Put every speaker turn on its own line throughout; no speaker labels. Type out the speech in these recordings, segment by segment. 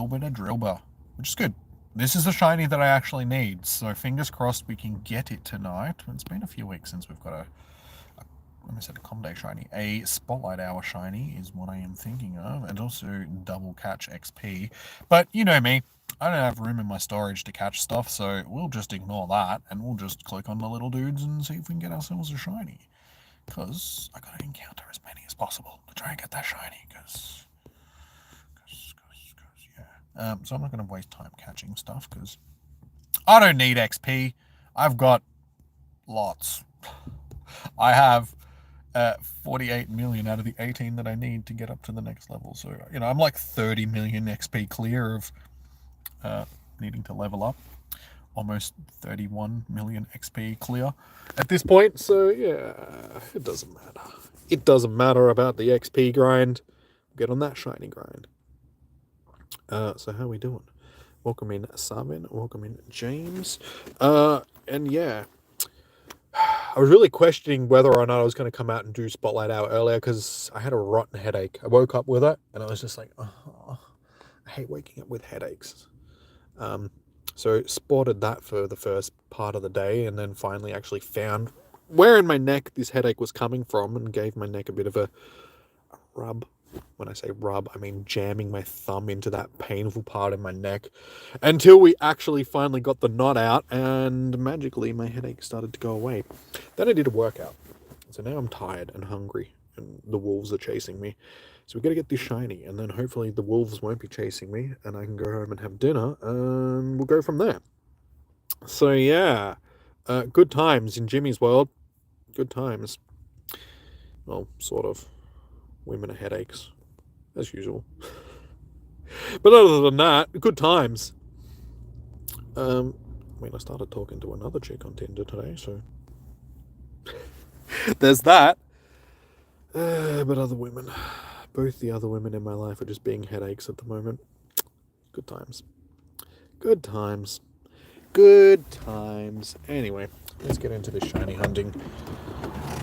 little bit of Drilbur, which is good. This is the shiny that I actually need, so fingers crossed we can get it tonight. It's been a few weeks since we've got let me say a Comday shiny. A Spotlight Hour shiny is what I am thinking of, and also double catch XP. But you know me, I don't have room in my storage to catch stuff, so we'll just ignore that, and we'll just click on the little dudes and see if we can get ourselves a shiny. Because I gotta encounter as many as possible to try and get that shiny, because yeah. So I'm not going to waste time catching stuff because I don't need XP. I've got lots. I have 48 million out of the 18 that I need to get up to the next level. So, you know, I'm like 30 million XP clear of needing to level up. Almost 31 million XP clear at this point. So, yeah, it doesn't matter. It doesn't matter about the XP grind. Get on that shiny grind. So how are we doing? Welcome in Sabin, welcome in James. And yeah, I was really questioning whether or not I was going to come out and do Spotlight Hour earlier because I had a rotten headache. I woke up with it and I was just like, oh, I hate waking up with headaches. So spotted that for the first part of the day and then finally actually found where in my neck this headache was coming from and gave my neck a bit of a rub. When I say rub, I mean jamming my thumb into that painful part in my neck until we actually finally got the knot out and magically my headache started to go away. Then I did a workout. So now I'm tired and hungry and the wolves are chasing me. So we got to get this shiny and then hopefully the wolves won't be chasing me and I can go home and have dinner and we'll go from there. So yeah, good times in Jimmy's world. Good times. Well, sort of. Women are headaches, as usual. But other than that, good times. I started talking to another chick on Tinder today, so there's that. But other women, both the other women in my life are just being headaches at the moment. Good times. Good times. Good times. Anyway, let's get into this shiny hunting.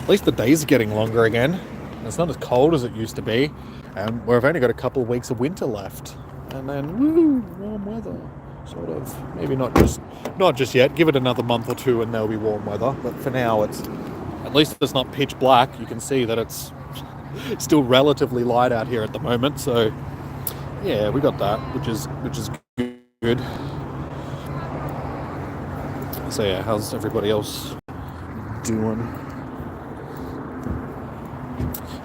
At least the days are getting longer again. It's not as cold as it used to be, and we've only got a couple of weeks of winter left, and then woo, warm weather, sort of. Maybe not just yet. Give it another month or two, and there'll be warm weather. But for now, at least it's not pitch black. You can see that it's still relatively light out here at the moment. So yeah, we got that, which is good. So yeah, how's everybody else doing?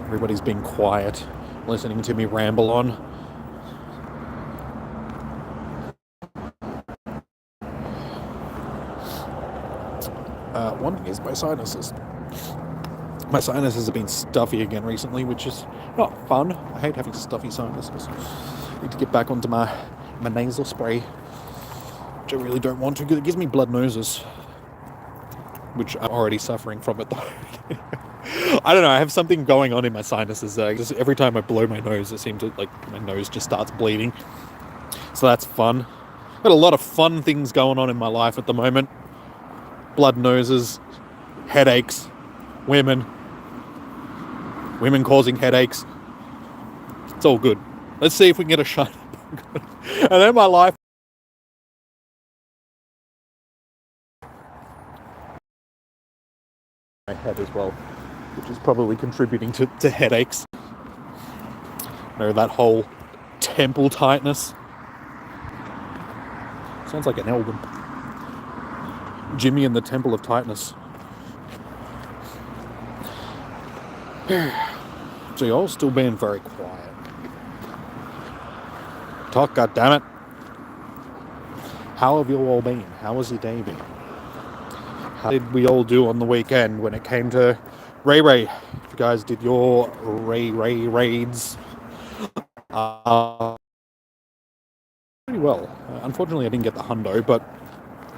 Everybody's been quiet, listening to me ramble on. One is my sinuses. My sinuses have been stuffy again recently, which is not fun. I hate having stuffy sinuses. I need to get back onto my nasal spray, which I really don't want to because it gives me blood noses, which I'm already suffering from it though. I don't know, I have something going on in my sinuses. Just every time I blow my nose, it seems to, my nose just starts bleeding. So that's fun. Got a lot of fun things going on in my life at the moment. Blood noses, headaches, women causing headaches. It's all good. Let's see if we can get a shiny Pokemon. And then my life. My head as well, which is probably contributing to headaches. That whole temple tightness. Sounds like an album. Jimmy and the Temple of Tightness. So y'all still being very quiet. Talk, goddammit. How have you all been? How has your day been? How did we all do on the weekend when it came to Ray? If you guys did your Ray raids, pretty well. Unfortunately, I didn't get the hundo, but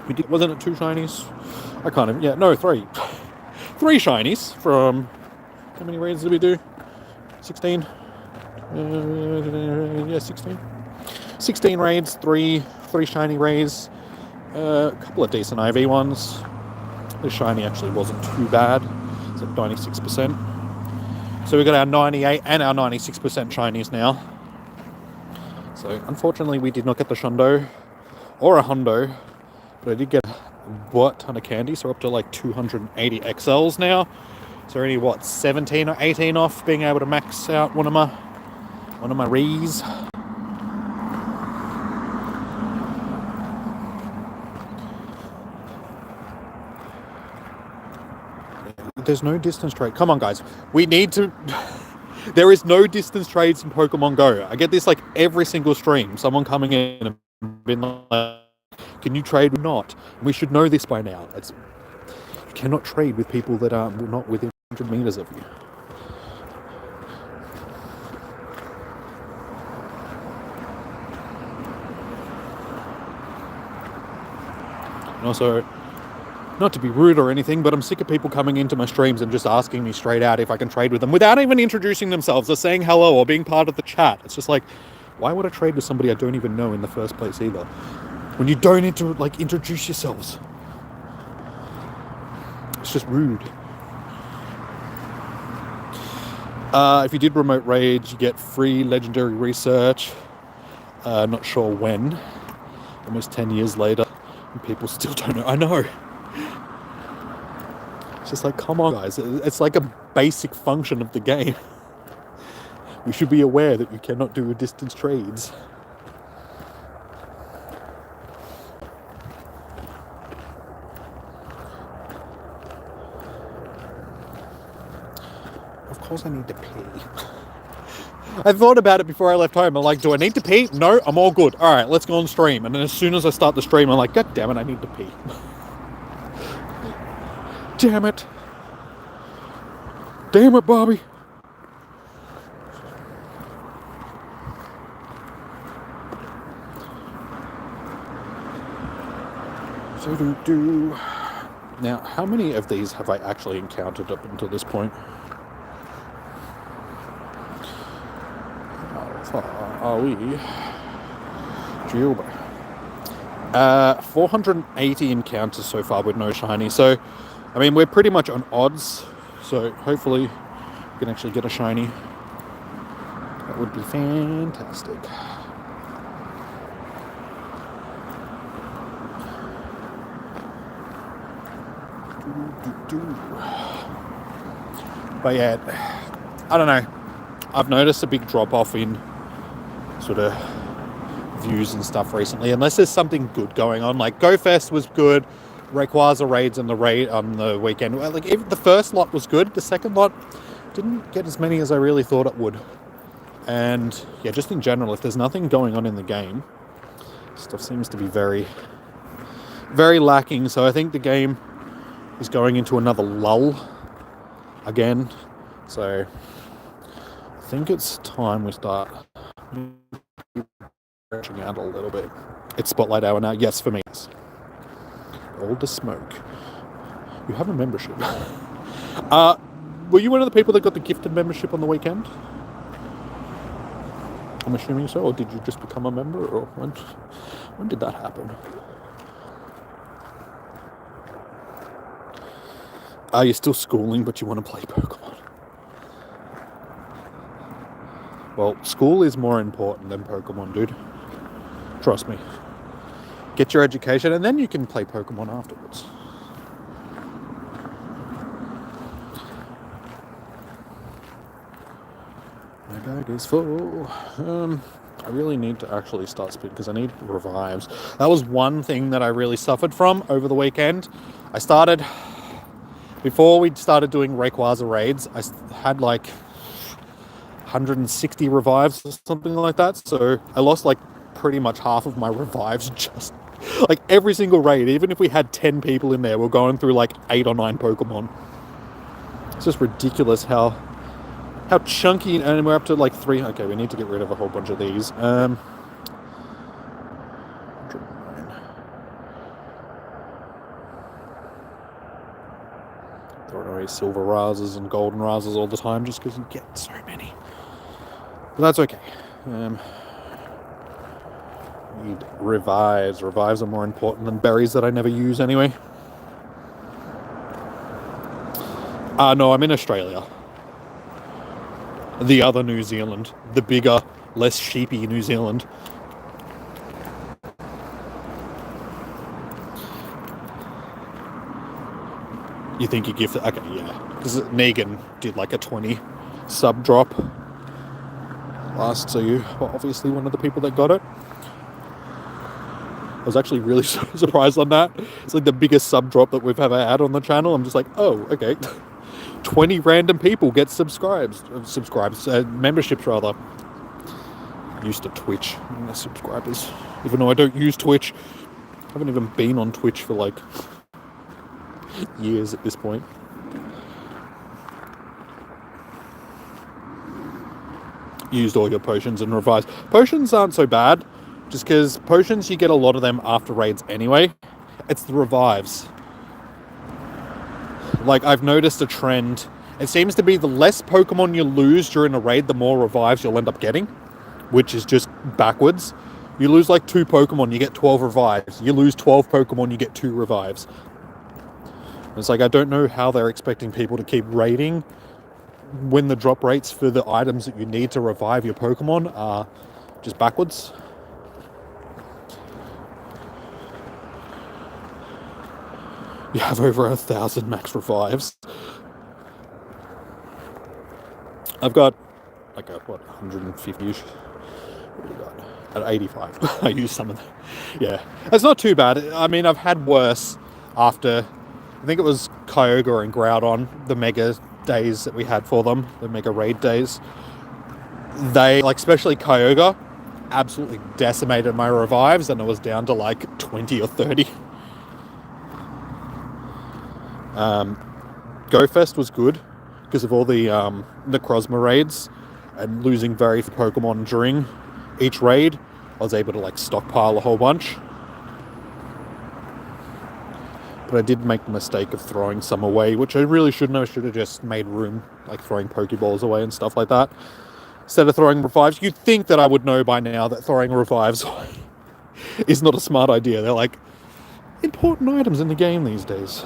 we did. Wasn't it 2 shinies? Three. 3 shinies from. How many raids did we do? 16. 16. 16 raids, 3 shiny raids, a couple of decent IV ones. The shiny actually wasn't too bad. It's at 96%. So we got our 98 and our 96% shinies now. So unfortunately we did not get the Shundo or a Hundo, but I did get a butt ton of candy, so we're up to like 280 XLs now. So only what, 17 or 18 off being able to max out one of my Rees. There's no distance trade. Come on, guys. We need to... There is no distance trades in Pokemon Go. I get this like every single stream. Someone coming in and being like, can you trade or not? We should know this by now. You cannot trade with people that are not within 100 meters of you. And also, not to be rude or anything, but I'm sick of people coming into my streams and just asking me straight out if I can trade with them without even introducing themselves or saying hello or being part of the chat. It's just like, why would I trade with somebody I don't even know in the first place either? When you don't introduce yourselves. It's just rude. If you did remote rage, you get free legendary research. Not sure when. Almost 10 years later, and people still don't know. I know. It's just like, come on, guys. It's like a basic function of the game. We should be aware that you cannot do distance trades. Of course I need to pee. I thought about it before I left home. I'm like, do I need to pee? No, I'm all good. All right, let's go on stream. And then as soon as I start the stream, I'm like, God damn it, I need to pee. Damn it. Damn it, Bobby. Now, how many of these have I actually encountered up until this point? How far are we? Drilbur. 480 encounters so far with no shiny. So, I mean, we're pretty much on odds. So, hopefully, we can actually get a shiny. That would be fantastic. But yeah, I don't know. I've noticed a big drop off in sort of views and stuff recently, unless there's something good going on. Like GoFest was good, Rayquaza raids on the weekend. Well, like the first lot was good, the second lot didn't get as many as I really thought it would. And yeah, just in general, if there's nothing going on in the game, stuff seems to be very, very lacking. So I think the game is going into another lull again. So I think it's time we start stretching out a little bit. It's Spotlight Hour now. Yes, for me. All the smoke. You have a membership. Were you one of the people that got the gifted membership on the weekend? I'm assuming so. Or did you just become a member? Or when did that happen? You're still schooling, but you want to play Pokemon. Well, school is more important than Pokemon, dude. Trust me. Get your education, and then you can play Pokemon afterwards. My bag is full. I really need to actually start speaking because I need revives. That was one thing that I really suffered from over the weekend. Before we started doing Rayquaza raids, I had like 160 revives or something like that. So I lost like pretty much half of my revives just like every single raid. Even if we had 10 people in there, we're going through like 8 or 9 Pokemon. It's just ridiculous how chunky, and we're up to like 3. Okay, we need to get rid of a whole bunch of these. Throwing away silver Razes and golden Razes all the time just because you get so many. But that's okay. Need revives. Revives are more important than berries that I never use anyway. No, I'm in Australia. The other New Zealand. The bigger, less sheepy New Zealand. You think you give it? Okay, yeah. Because Negan did like a 20 sub drop last, so you were obviously one of the people that got it. I was actually really surprised on that. It's like the biggest sub drop that we've ever had on the channel. I'm just like, oh, okay. 20 random people get memberships rather. Used to Twitch and the subscribers. Even though I don't use Twitch, I haven't even been on Twitch for like years at this point. Used all your potions and revives. Potions aren't so bad, just because potions, you get a lot of them after raids anyway. It's the revives. Like, I've noticed a trend. It seems to be the less Pokemon you lose during a raid, the more revives you'll end up getting, which is just backwards. You lose like 2 Pokemon, you get 12 revives. You lose 12 Pokemon, you get 2 revives. It's like, I don't know how they're expecting people to keep raiding when the drop rates for the items that you need to revive your Pokemon are just backwards. You have over 1,000 max revives. I've got like a, 150-ish? What do you got? At 85. I used some of them. Yeah. It's not too bad. I mean, I've had worse after, I think it was Kyogre and Groudon, the mega days that we had for them, the mega raid days. They, like, especially Kyogre, absolutely decimated my revives, and it was down to like 20 or 30. GoFest was good because of all the Necrozma raids and losing very few Pokemon during each raid. I was able to like stockpile a whole bunch. But I did make the mistake of throwing some away, which I really shouldn't have. I should have just made room, like throwing Pokeballs away and stuff like that, instead of throwing revives. You'd think that I would know by now that throwing revives is not a smart idea. They're like important items in the game these days.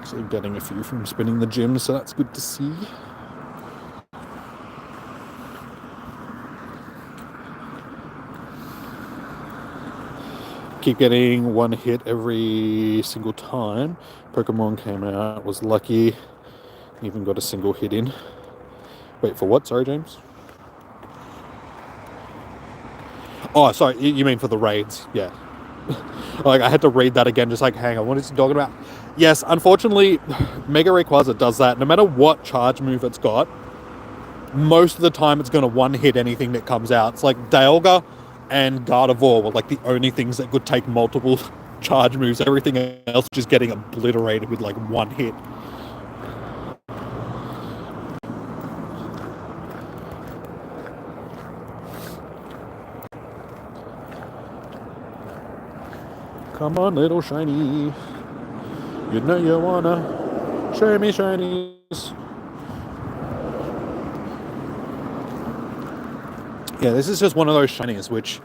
Actually getting a few from spinning the gym, so that's good to see. Keep getting one hit every single time. Pokemon came out, was lucky. Even got a single hit in. Wait, for what? Sorry, James? Oh, sorry, you mean for the raids. Yeah. Like, I had to read that again, just like, hang on, what is he talking about? Yes, unfortunately, Mega Rayquaza does that. No matter what charge move it's got, most of the time it's going to one-hit anything that comes out. It's like Dialga and Gardevoir were like the only things that could take multiple charge moves. Everything else just getting obliterated with like one hit. Come on, little shiny. You know you wanna show me shinies. Yeah, this is just one of those shinies which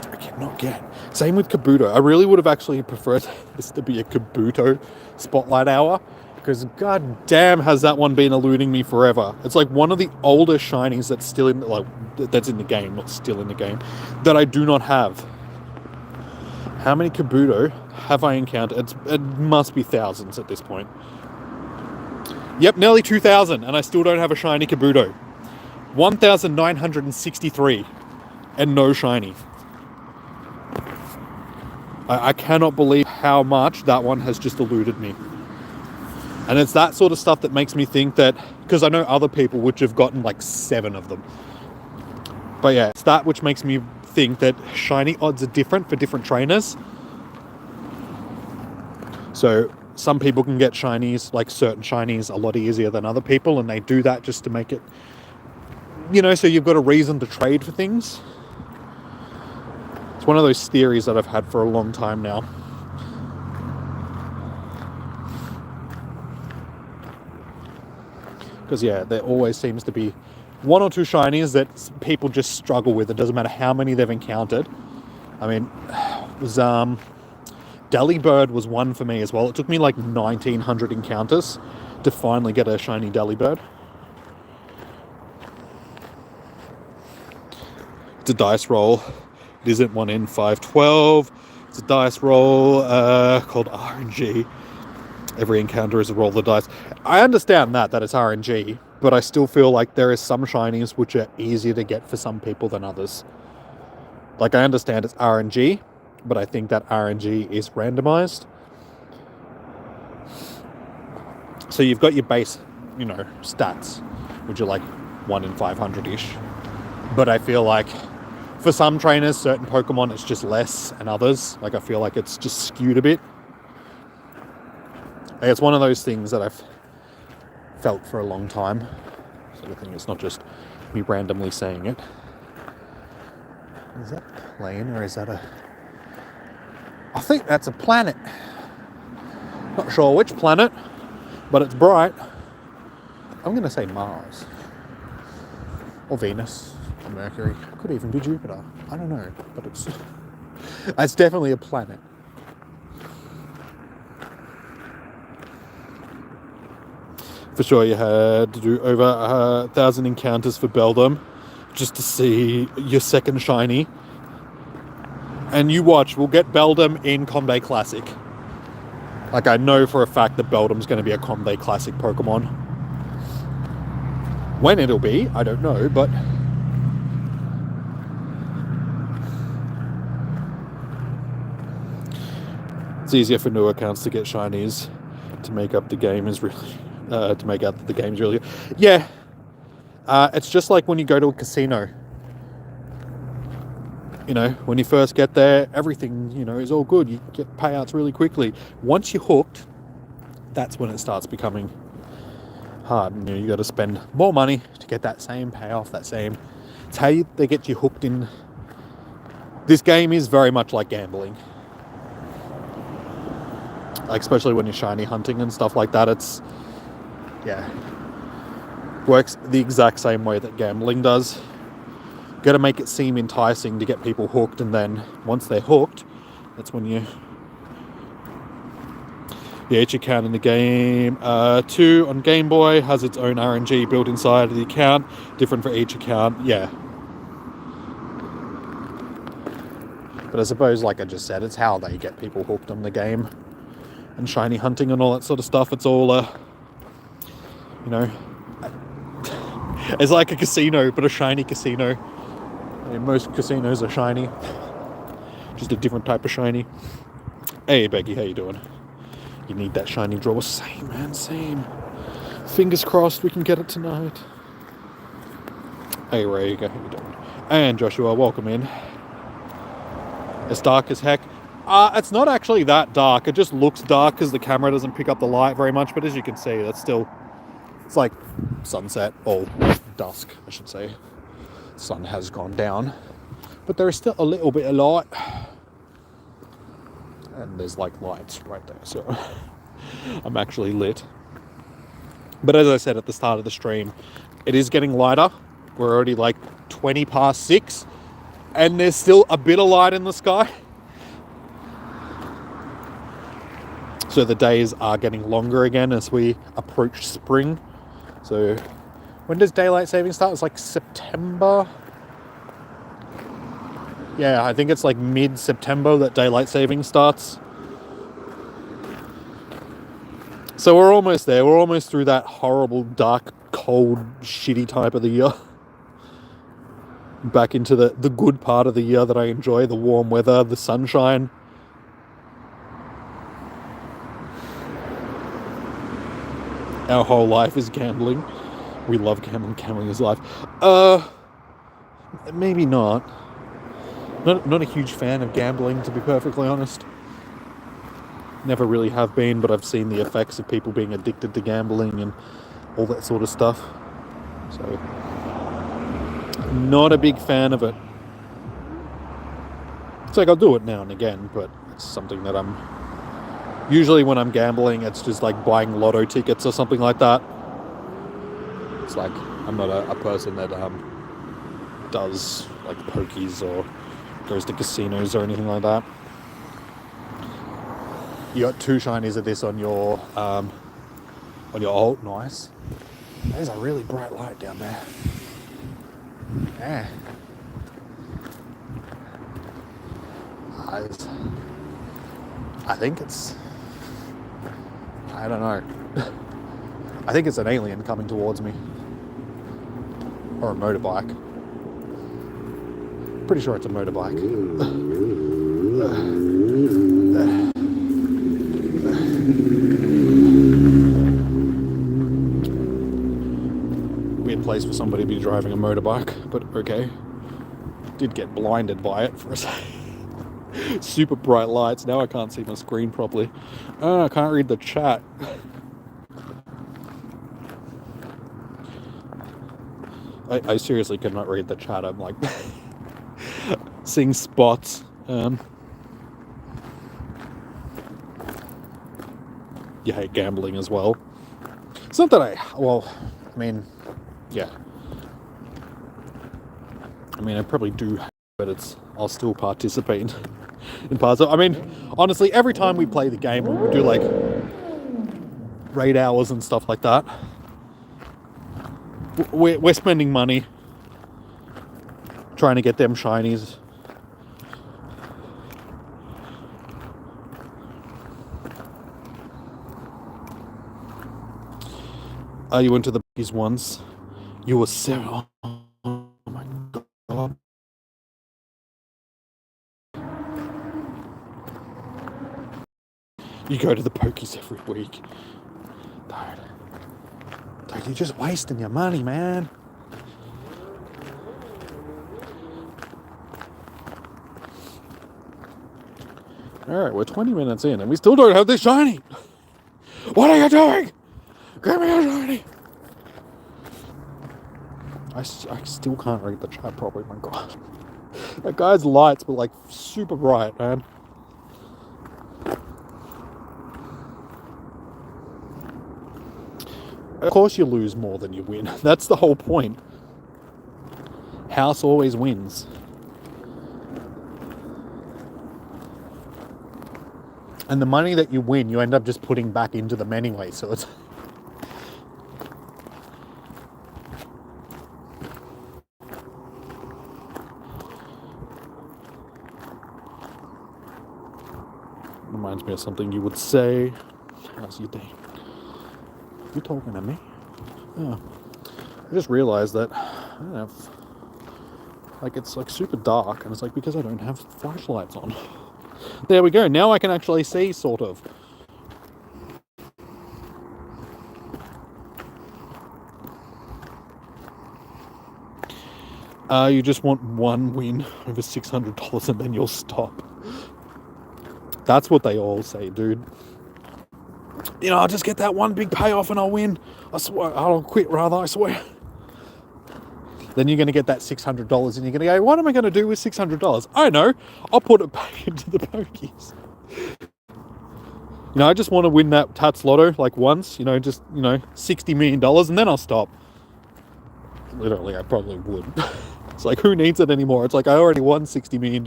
I cannot get. Same with Kabuto. I really would have actually preferred this to be a Kabuto Spotlight Hour, because god damn has that one been eluding me forever. It's like one of the oldest shinies that's still in, like, that's in the game, not still in the game, that I do not have. How many Kabuto have I encountered? It must be thousands at this point. Yep, nearly 2,000, and I still don't have a shiny Kabuto. 1,963, and no shiny. I cannot believe how much that one has just eluded me. And it's that sort of stuff that makes me think that, because I know other people which have gotten like 7 of them. But yeah, it's that which makes me think that shiny odds are different for different trainers. So some people can get shinies, like certain shinies, a lot easier than other people, and they do that just to make it, you know, so you've got a reason to trade for things. It's one of those theories that I've had for a long time now. Because yeah, there always seems to be 1 or 2 shinies that people just struggle with. It doesn't matter how many they've encountered. I mean, it was Delibird was one for me as well. It took me like 1,900 encounters to finally get a shiny Delibird. It's a dice roll. It isn't 1 in 512. It's a dice roll called RNG. Every encounter is a roll of the dice. I understand that it's RNG, but I still feel like there is some shinies which are easier to get for some people than others. Like, I understand it's RNG, but I think that RNG is randomized. So you've got your base, stats, which are like 1 in 500-ish. But I feel like for some trainers, certain Pokemon, it's just less, and others, like, I feel like it's just skewed a bit. Like, it's one of those things that I've felt for a long time. Sort of thing. It's not just me randomly saying it. Is that a plane or is that a... I think that's a planet. Not sure which planet, but it's bright. I'm going to say Mars. Or Venus. Or Mercury. Could even be Jupiter. I don't know. But it's definitely a planet. For sure, you had to do over 1,000 encounters for Beldum just to see your second shiny. And you watch, we'll get Beldum in Combat Classic. Like, I know for a fact that Beldum's going to be a Combat Classic Pokemon. When it'll be, I don't know, but... it's easier for new accounts to get shinies to make up the game is really... to make out that the game's really good. Yeah. It's just like when you go to a casino. When you first get there, everything, is all good. You get payouts really quickly. Once you're hooked, that's when it starts becoming hard. You got to spend more money to get that same payoff, it's how they get you hooked in. This game is very much like gambling. Like, especially when you're shiny hunting and stuff like that, works the exact same way that gambling does. Got to make it seem enticing to get people hooked, and then once they're hooked, that's when each account in the game 2 on Game Boy has its own RNG built inside of the account, different for each account. But I suppose, like I just said, it's how they get people hooked on the game, and shiny hunting and all that sort of stuff. It's all it's like a casino, but a shiny casino. Most casinos are shiny, just a different type of shiny. Hey Becky, how you doing? You need that shiny draw. Same, man, same. Fingers crossed we can get it tonight. Hey Ray, how you doing? And Joshua, welcome in. It's dark as heck. It's not actually that dark. It just looks dark because the camera doesn't pick up the light very much, but as you can see, it's like sunset, or dusk, I should say. Sun has gone down, but there is still a little bit of light, and there's like lights right there, so I'm actually lit. But as I said at the start of the stream, it is getting lighter. We're already like 20 past 6, and there's still a bit of light in the sky. So the days are getting longer again as we approach spring. So when does daylight saving start? It's like September. Yeah, I think it's like mid-September that daylight saving starts. So we're almost there. We're almost through that horrible, dark, cold, shitty type of the year. Back into the good part of the year that I enjoy, the warm weather, the sunshine. Our whole life is gambling. We love gambling. Gambling is life. Maybe not. Not a huge fan of gambling, to be perfectly honest. Never really have been, but I've seen the effects of people being addicted to gambling and all that sort of stuff. So, not a big fan of it. It's like I'll do it now and again, but it's something that I'm... Usually when I'm gambling, it's just like buying lotto tickets or something like that. It's like, I'm not a person that does like pokies or goes to casinos or anything like that. You got 2 shinies of this on your ult. Nice. There's a really bright light down there. Yeah. guys. I think it's... I don't know. I think it's an alien coming towards me. Or a motorbike. Pretty sure it's a motorbike. Weird place for somebody to be driving a motorbike, but okay. Did get blinded by it for a second. Super bright lights. Now I can't see my screen properly. Oh, I can't read the chat. I seriously cannot read the chat. I'm like seeing spots. You hate gambling as well. It's not that I mean, yeah. I mean, I probably do, but I'll still participate in parts of, I mean, honestly, every time we play the game, we do like raid hours and stuff like that. We're spending money trying to get them shinies. You went to the Buggies once. You were 7. Oh my god. You go to the Pokies every week. Dude, you're just wasting your money, man. Alright, we're 20 minutes in and we still don't have this shiny. What are you doing? Give me a shiny. I still can't read the chat properly, my god. That guy's lights were like super bright, man. Of course you lose more than you win. That's the whole point. House always wins. And the money that you win, you end up just putting back into them anyway, so it's... Reminds me of something you would say. How's your day? You talking to me? Oh. I just realized that I don't have... Like, it's like super dark, and it's like because I don't have flashlights on. There we go. Now I can actually see, sort of. You just want one win over $600 and then you'll stop. That's what they all say, dude. You know, I'll just get that one big payoff and I'll win. I swear, I'll quit rather, I swear. Then you're going to get that $600 and you're going to go, what am I going to do with $600? I know, I'll put it back into the Pokies. You know, I just want to win that Tats Lotto like once, you know, just, you know, $60 million and then I'll stop. Literally, I probably would. It's like, who needs it anymore? It's like, I already won $60 million.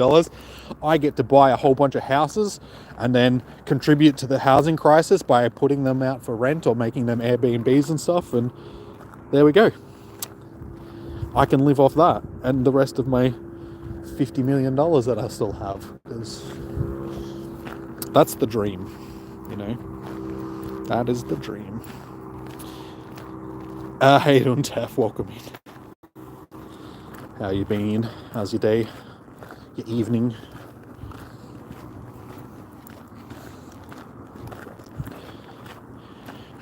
I get to buy a whole bunch of houses and then contribute to the housing crisis by putting them out for rent or making them Airbnbs and stuff. And there we go. I can live off that and the rest of my $50 million that I still have. Because that's the dream, you know. That is the dream. Hey, Untef, welcome in. How you been? How's your day? Your evening?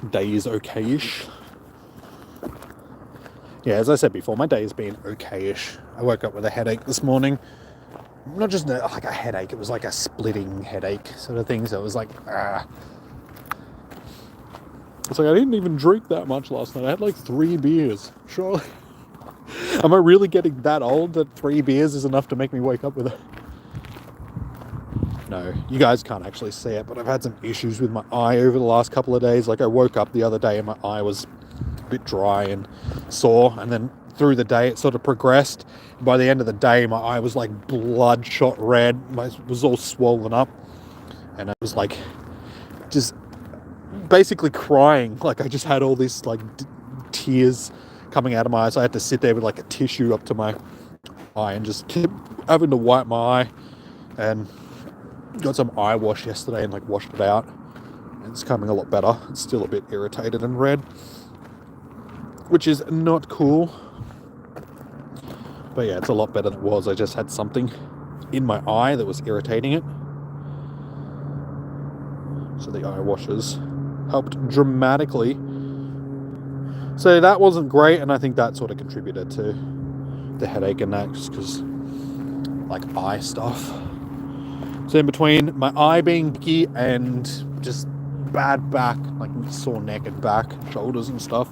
Day is okay-ish. Yeah, as I said before, my day has been okay-ish. I woke up with a headache this morning. Not just like a headache, it was like a splitting headache sort of thing. So it was like, It's like, I didn't even drink that much last night. I had like 3 beers. Surely. Am I really getting that old that 3 beers is enough to make me wake up with a... No, you guys can't actually see it, but I've had some issues with my eye over the last couple of days. Like, I woke up the other day and my eye was a bit dry and sore, and then through the day it sort of progressed. By the end of the day, my eye was like bloodshot red. It was all swollen up, and I was like just basically crying. Like, I just had all this like tears coming out of my eyes. I had to sit there with like a tissue up to my eye and just keep having to wipe my eye. And
Got some eye wash yesterday and like washed it out. It's coming a lot better. It's still a bit irritated and red, which is not cool. But yeah, it's a lot better than it was. I just had something in my eye that was irritating it. So the eye washes helped dramatically. So that wasn't great, and I think that sort of contributed to the headache and that, just because like eye stuff. So in between my eye being icky and just bad back, like sore neck and back, shoulders and stuff,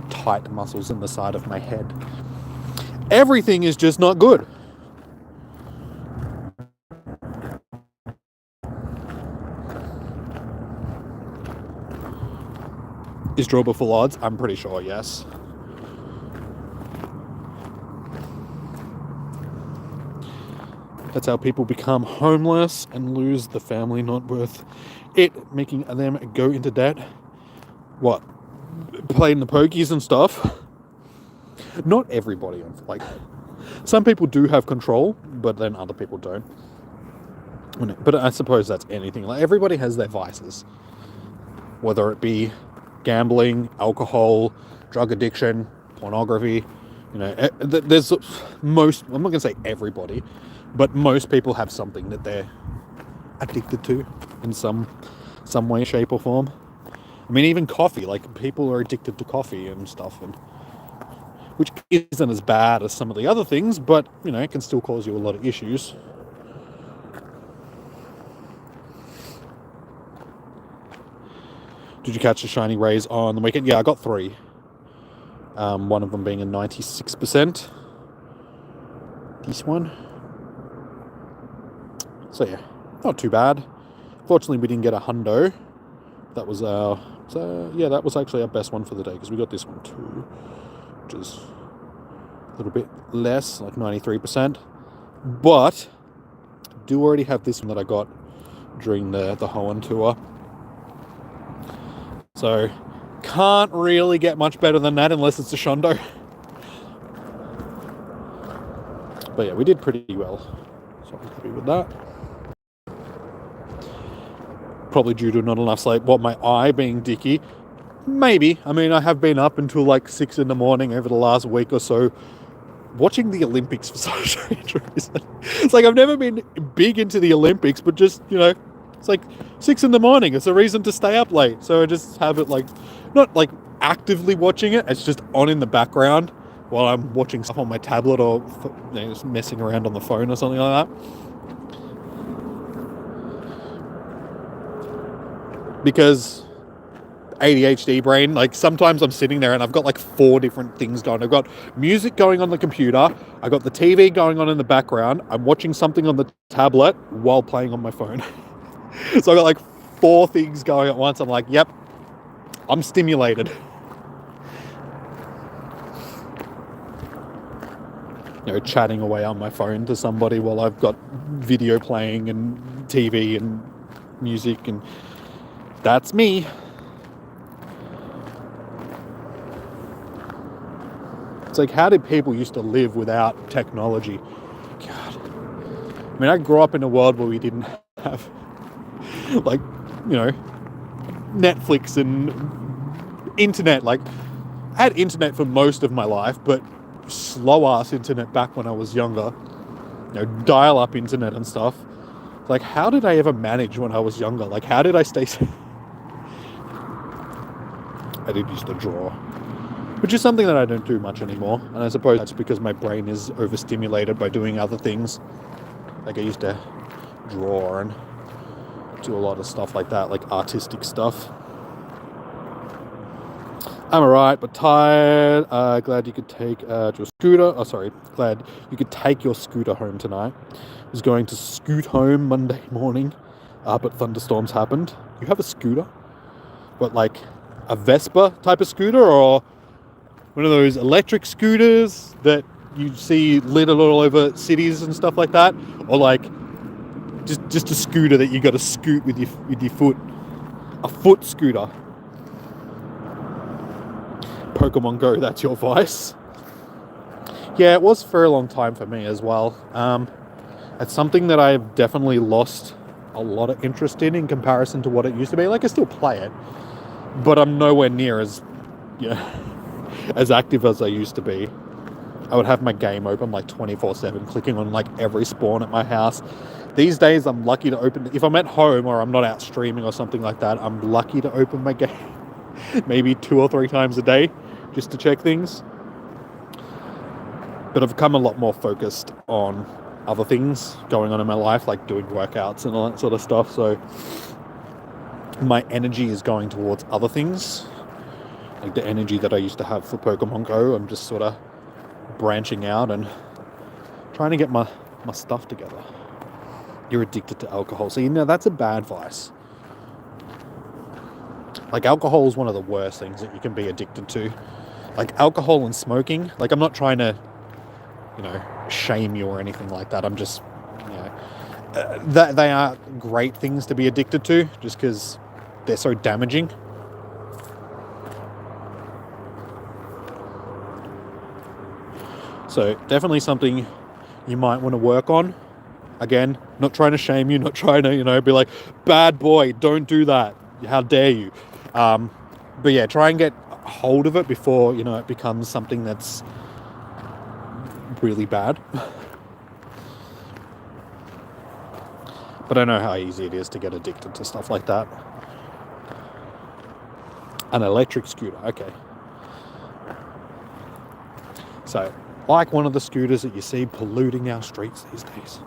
tight muscles in the side of my head, everything is just not good. Is Drilbur full odds? I'm pretty sure, yes. That's how people become homeless and lose the family not worth it, making them go into debt. What? Playing the pokies and stuff? Not everybody, like, some people do have control, but then other people don't. But I suppose that's anything. Like, everybody has their vices. Whether it be gambling, alcohol, drug addiction, pornography, you know, there's most, I'm not going to say everybody, but most people have something that they're addicted to in some way, shape or form. I mean, even coffee, like people are addicted to coffee and stuff, and which isn't as bad as some of the other things, but you know, it can still cause you a lot of issues. Did you catch the shiny rays on the weekend? Yeah, I got 3. One of them being a 96%. This one. So yeah, not too bad. Fortunately, we didn't get a hundo. That was our... So yeah, that was actually our best one for the day, because we got this one too, which is a little bit less, like 93%. But do already have this one that I got during the Hoenn tour. So can't really get much better than that unless it's a Shondo. But yeah, we did pretty well. So I'm happy with that. Probably due to not enough sleep. What, my eye being dicky? Maybe. I mean, I have been up until like 6 in the morning over the last week or so, watching the Olympics for some strange reason. It's like I've never been big into the Olympics, but just, you know, it's like 6 in the morning. It's a reason to stay up late. So I just have it like, not like actively watching it. It's just on in the background while I'm watching stuff on my tablet or, you know, just messing around on the phone or something like that. Because ADHD brain, like sometimes I'm sitting there and I've got like 4 different things going. I've got music going on the computer, I've got the TV going on in the background, I'm watching something on the tablet while playing on my phone. So I've got like 4 things going at once. I'm like, yep, I'm stimulated. You know, chatting away on my phone to somebody while I've got video playing and TV and music, and that's me. It's like, how did people used to live without technology? God. I mean, I grew up in a world where we didn't have, like, you know, Netflix and internet. Like, I had internet for most of my life, but slow-ass internet back when I was younger. You know, dial-up internet and stuff. Like, how did I ever manage when I was younger? Like, how did I stay safe? I did used to draw, which is something that I don't do much anymore. And I suppose that's because my brain is overstimulated by doing other things. Like, I used to draw and do a lot of stuff like that, like artistic stuff. I'm alright, but tired. Glad you could take your scooter. Oh, sorry. Glad you could take your scooter home tonight. I was going to scoot home Monday morning, but thunderstorms happened. You have a scooter? What, like a Vespa type of scooter, or one of those electric scooters that you see littered all over cities and stuff like that? Or like just a scooter that you got to scoot with your foot? A foot scooter. Pokemon Go, that's your vice. Yeah, it was for a long time for me as well. It's something that I've definitely lost a lot of interest in comparison to what it used to be. Like, I still play it, but I'm nowhere near as, as active as I used to be. I would have my game open like 24/7, clicking on like every spawn at my house. These days, I'm lucky to open, if I'm at home or I'm not out streaming or something like that, I'm lucky to open my game maybe 2 or 3 times a day just to check things. But I've become a lot more focused on other things going on in my life, like doing workouts and all that sort of stuff. So my energy is going towards other things. Like the energy that I used to have for Pokemon Go, I'm just sort of branching out and trying to get my stuff together. You're addicted to alcohol. So, that's a bad vice. Like, alcohol is one of the worst things that you can be addicted to. Like, alcohol and smoking, like, I'm not trying to, shame you or anything like that. I'm just, that they are great things to be addicted to just because they're so damaging. So definitely something you might want to work on. Again, not trying to shame you, not trying to, be like, bad boy, don't do that. How dare you? But yeah, try and get hold of it before, it becomes something that's really bad. But I know how easy it is to get addicted to stuff like that. An electric scooter, okay. So, like one of the scooters that you see polluting our streets these days.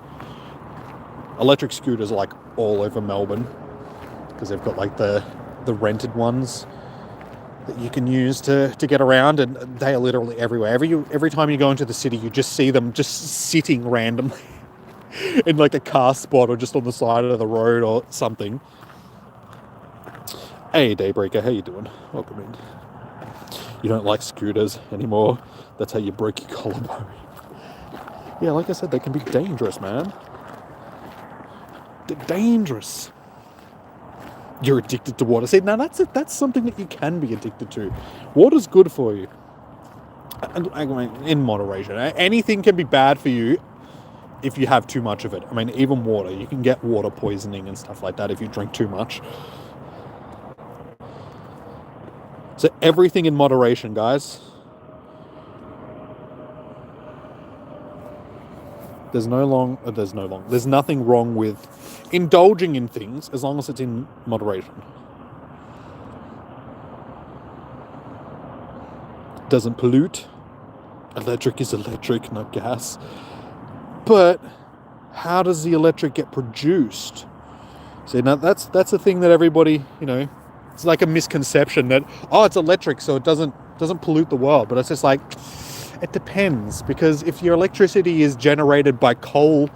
Electric scooters are like all over Melbourne because they've got like the rented ones that you can use to get around, and they are literally everywhere. Every time you go into the city, you just see them just sitting randomly in like a car spot or just on the side of the road or something. Hey, Daybreaker, how you doing? Welcome in. You don't like scooters anymore. That's how you broke your collarbone. Yeah, like I said, they can be dangerous, man. They're dangerous. You're addicted to water. See, now that's something that you can be addicted to. Water's good for you. I mean, in moderation. Anything can be bad for you if you have too much of it. I mean, even water. You can get water poisoning and stuff like that if you drink too much. So everything in moderation, guys. There's nothing wrong with indulging in things as long as it's in moderation. Doesn't pollute. Electric is electric, not gas. But how does the electric get produced? See, now that's the thing that everybody, it's like a misconception that, it's electric, so it doesn't pollute the world. But it's just like, it depends, because if your electricity is generated by coal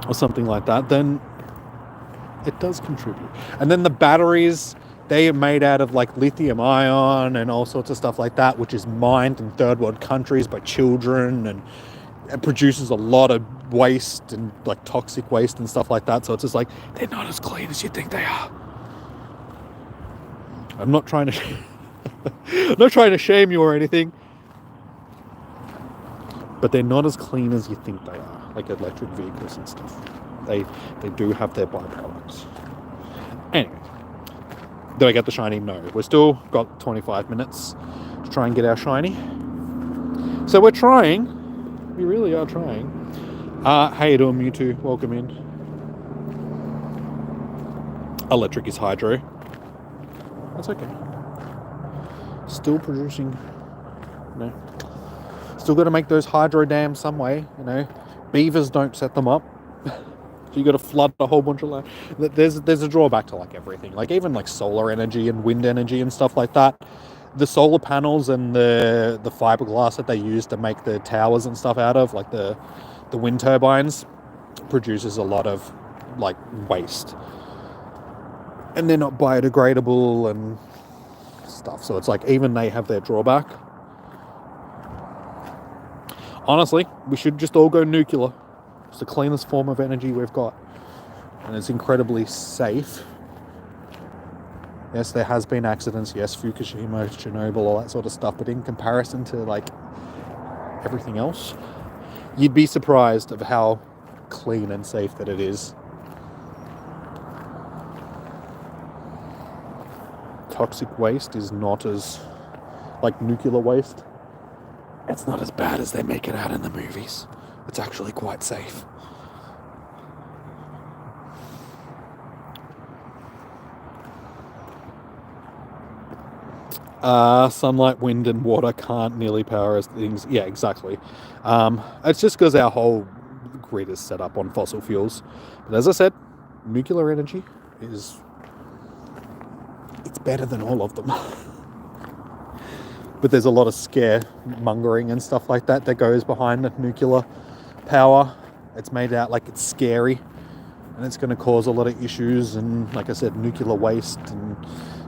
or something like that, then it does contribute. And then the batteries, they are made out of like lithium ion and all sorts of stuff like that, which is mined in third world countries by children, and it produces a lot of waste and like toxic waste and stuff like that. So it's just like, they're not as clean as you think they are. I'm not trying to I'm not trying to shame you or anything, but they're not as clean as you think they are, like electric vehicles and stuff. They do have their byproducts. Anyway, did I get the shiny? No. We're still got 25 minutes to try and get our shiny. So we're trying. We really are trying. How you doing, Mewtwo? Welcome in. Electric is hydro. That's okay. Still producing, still got to make those hydro dams some way, Beavers don't set them up. So you got to flood a whole bunch of land. There's a drawback to like everything, like even like solar energy and wind energy and stuff like that. The solar panels and the fiberglass that they use to make the towers and stuff out of, like the wind turbines, produces a lot of like waste. And they're not biodegradable and stuff. So it's like even they have their drawback. Honestly, we should just all go nuclear. It's the cleanest form of energy we've got. And it's incredibly safe. Yes, there has been accidents. Yes, Fukushima, Chernobyl, all that sort of stuff. But in comparison to like everything else, You'd be surprised of how clean and safe that it is. Toxic waste is not as, like nuclear waste, it's not as bad as they make it out in the movies. It's actually quite safe. Sunlight, wind, and water can't nearly power us things. Yeah, exactly. It's just because our whole grid is set up on fossil fuels. But as I said, nuclear energy it's better than all of them. But there's a lot of scaremongering and stuff like that goes behind nuclear power. It's made out like it's scary, and it's going to cause a lot of issues, and like I said, nuclear waste and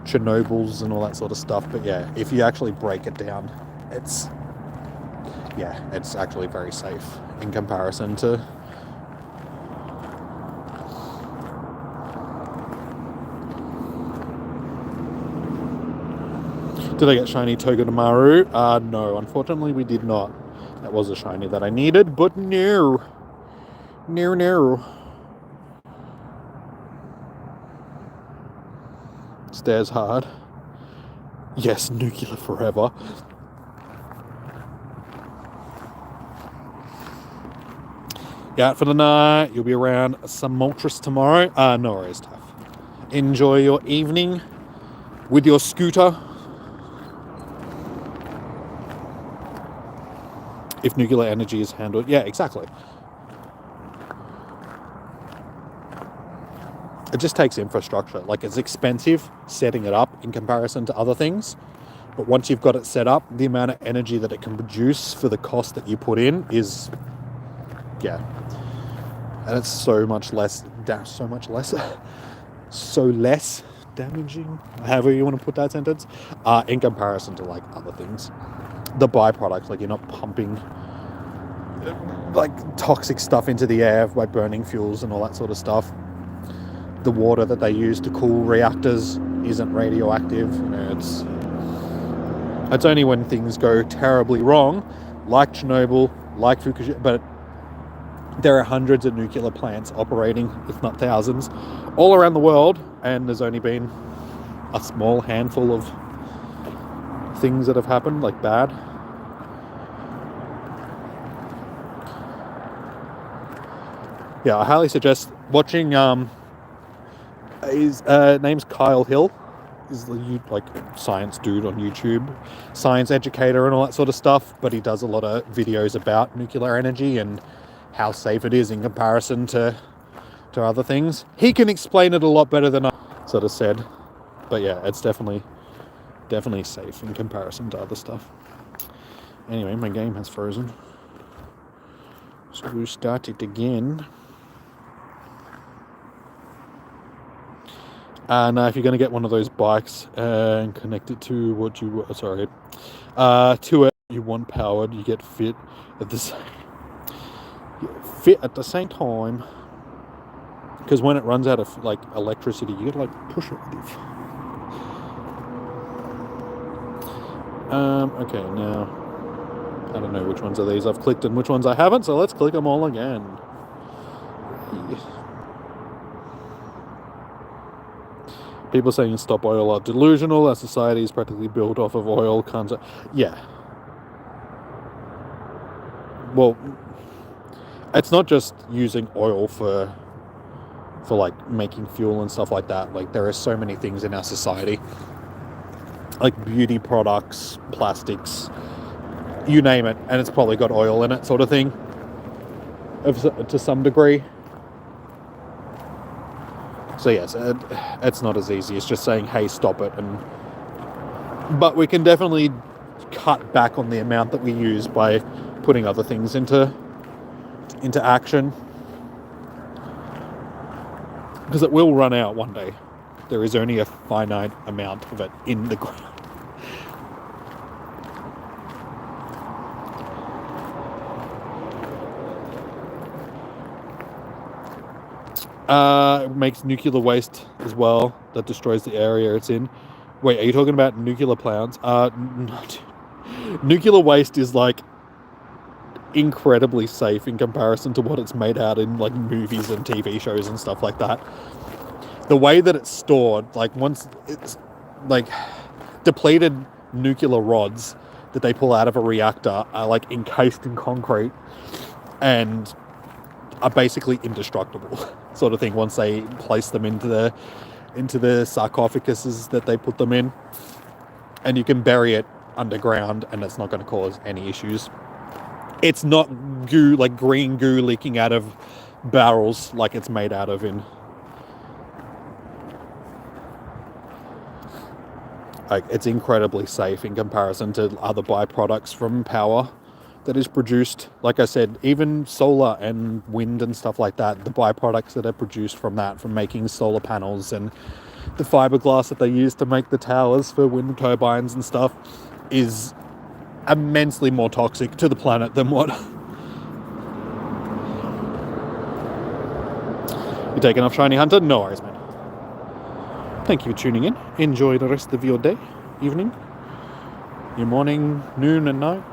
Chernobyls and all that sort of stuff. But yeah, if you actually break it down, it's actually very safe in comparison to Did I get shiny Togedemaru? No, unfortunately we did not. That was a shiny that I needed, but no. No. Stares hard. Yes, nuclear forever. Yeah, out for the night. You'll be around some Moltres tomorrow. No worries, tough. Enjoy your evening with your scooter. If nuclear energy is handled. Yeah, exactly. It just takes infrastructure. Like, it's expensive setting it up in comparison to other things. But once you've got it set up, the amount of energy that it can produce for the cost that you put in is, yeah. And it's so less damaging, however you want to put that sentence, in comparison to, like, other things. The byproducts, like, you're not pumping, like, toxic stuff into the air by burning fuels and all that sort of stuff. The water that they use to cool reactors isn't radioactive. You know, it's only when things go terribly wrong, like Chernobyl, like Fukushima, but there are hundreds of nuclear plants operating, if not thousands, all around the world, and there's only been a small handful of things that have happened, like bad. Yeah, I highly suggest watching. His name's Kyle Hill. He's the like science dude on YouTube, science educator and all that sort of stuff. But he does a lot of videos about nuclear energy and how safe it is in comparison to other things. He can explain it a lot better than I sort of said. But yeah, it's definitely safe in comparison to other stuff. Anyway, my game has frozen, so we'll start it again. And if you're going to get one of those bikes and connect it to what you to it you want powered, you get fit at the same time. Because when it runs out of like electricity, you got to like push it. Okay, now I don't know which ones are these I've clicked and which ones I haven't, so let's click them all again. People saying stop oil are delusional. Our society is practically built off of oil. Yeah. Well, it's not just using oil for like making fuel and stuff like that. Like, there are so many things in our society, like beauty products, plastics, you name it, and it's probably got oil in it, sort of thing, to some degree. So yes, it's not as easy as just saying, hey, stop it. But we can definitely cut back on the amount that we use by putting other things into action. Because it will run out one day. There is only a finite amount of it in the ground. It makes nuclear waste as well that destroys the area it's in. Wait, are you talking about nuclear plants? Nuclear waste is like incredibly safe in comparison to what it's made out in like movies and TV shows and stuff like that. The way that it's stored, like once it's like depleted nuclear rods that they pull out of a reactor are like encased in concrete and are basically indestructible sort of thing once they place them into the sarcophaguses that they put them in, and you can bury it underground and it's not going to cause any issues. It's not goo, like green goo leaking out of barrels like it's made out of in like, it's incredibly safe in comparison to other byproducts from power that is produced. Like I said, even solar and wind and stuff like that, the byproducts that are produced from that, from making solar panels and the fiberglass that they use to make the towers for wind turbines and stuff, is immensely more toxic to the planet than what... You taking off, Shiny Hunter? No worries, man. Thank you for tuning in. Enjoy the rest of your day, evening, your morning, noon and night.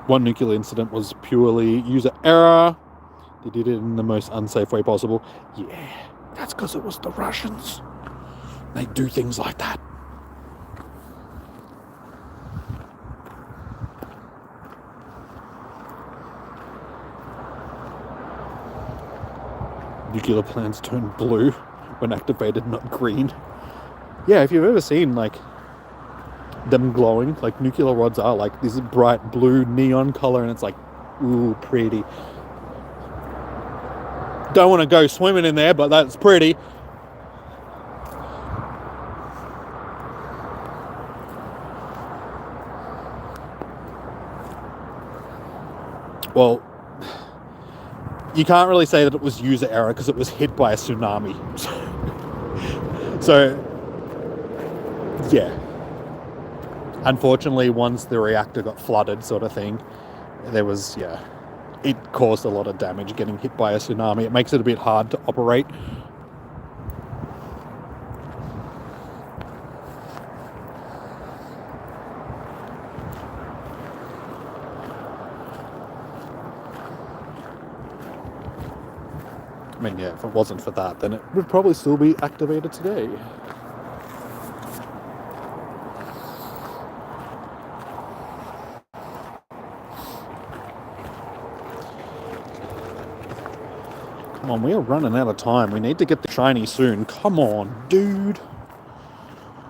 One nuclear incident was purely user error. They did it in the most unsafe way possible. Yeah, that's because it was the Russians. They do things like that. Nuclear plants turn blue when activated, not green. Yeah, if you've ever seen like them glowing, like nuclear rods are like this bright blue neon color, and it's like, ooh, pretty. Don't want to go swimming in there, but that's pretty. Well, you can't really say that it was user error because it was hit by a tsunami. So, yeah. Unfortunately, once the reactor got flooded, sort of thing, there was, yeah, it caused a lot of damage getting hit by a tsunami. It makes it a bit hard to operate. I mean, yeah, if it wasn't for that, then it would probably still be activated today. Come on, we are running out of time. We need to get the shiny soon. Come on, dude.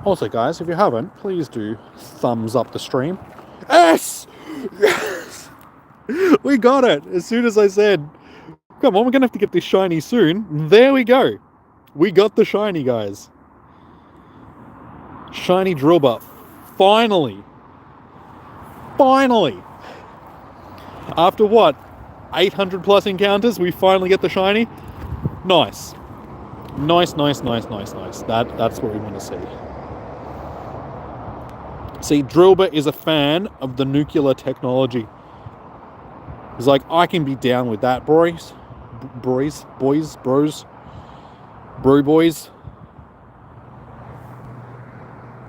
Also, guys, if you haven't, please do thumbs up the stream. Yes! Yes! We got it! As soon as I said, come on, we're going to have to get this shiny soon. There we go. We got the shiny, guys. Shiny Drilbur. Finally. Finally. After what? 800 plus encounters, we finally get the shiny. Nice. Nice. That's what we want to see. See, Drilbur is a fan of the nuclear technology. He's like, I can be down with that, bros. Bro boys.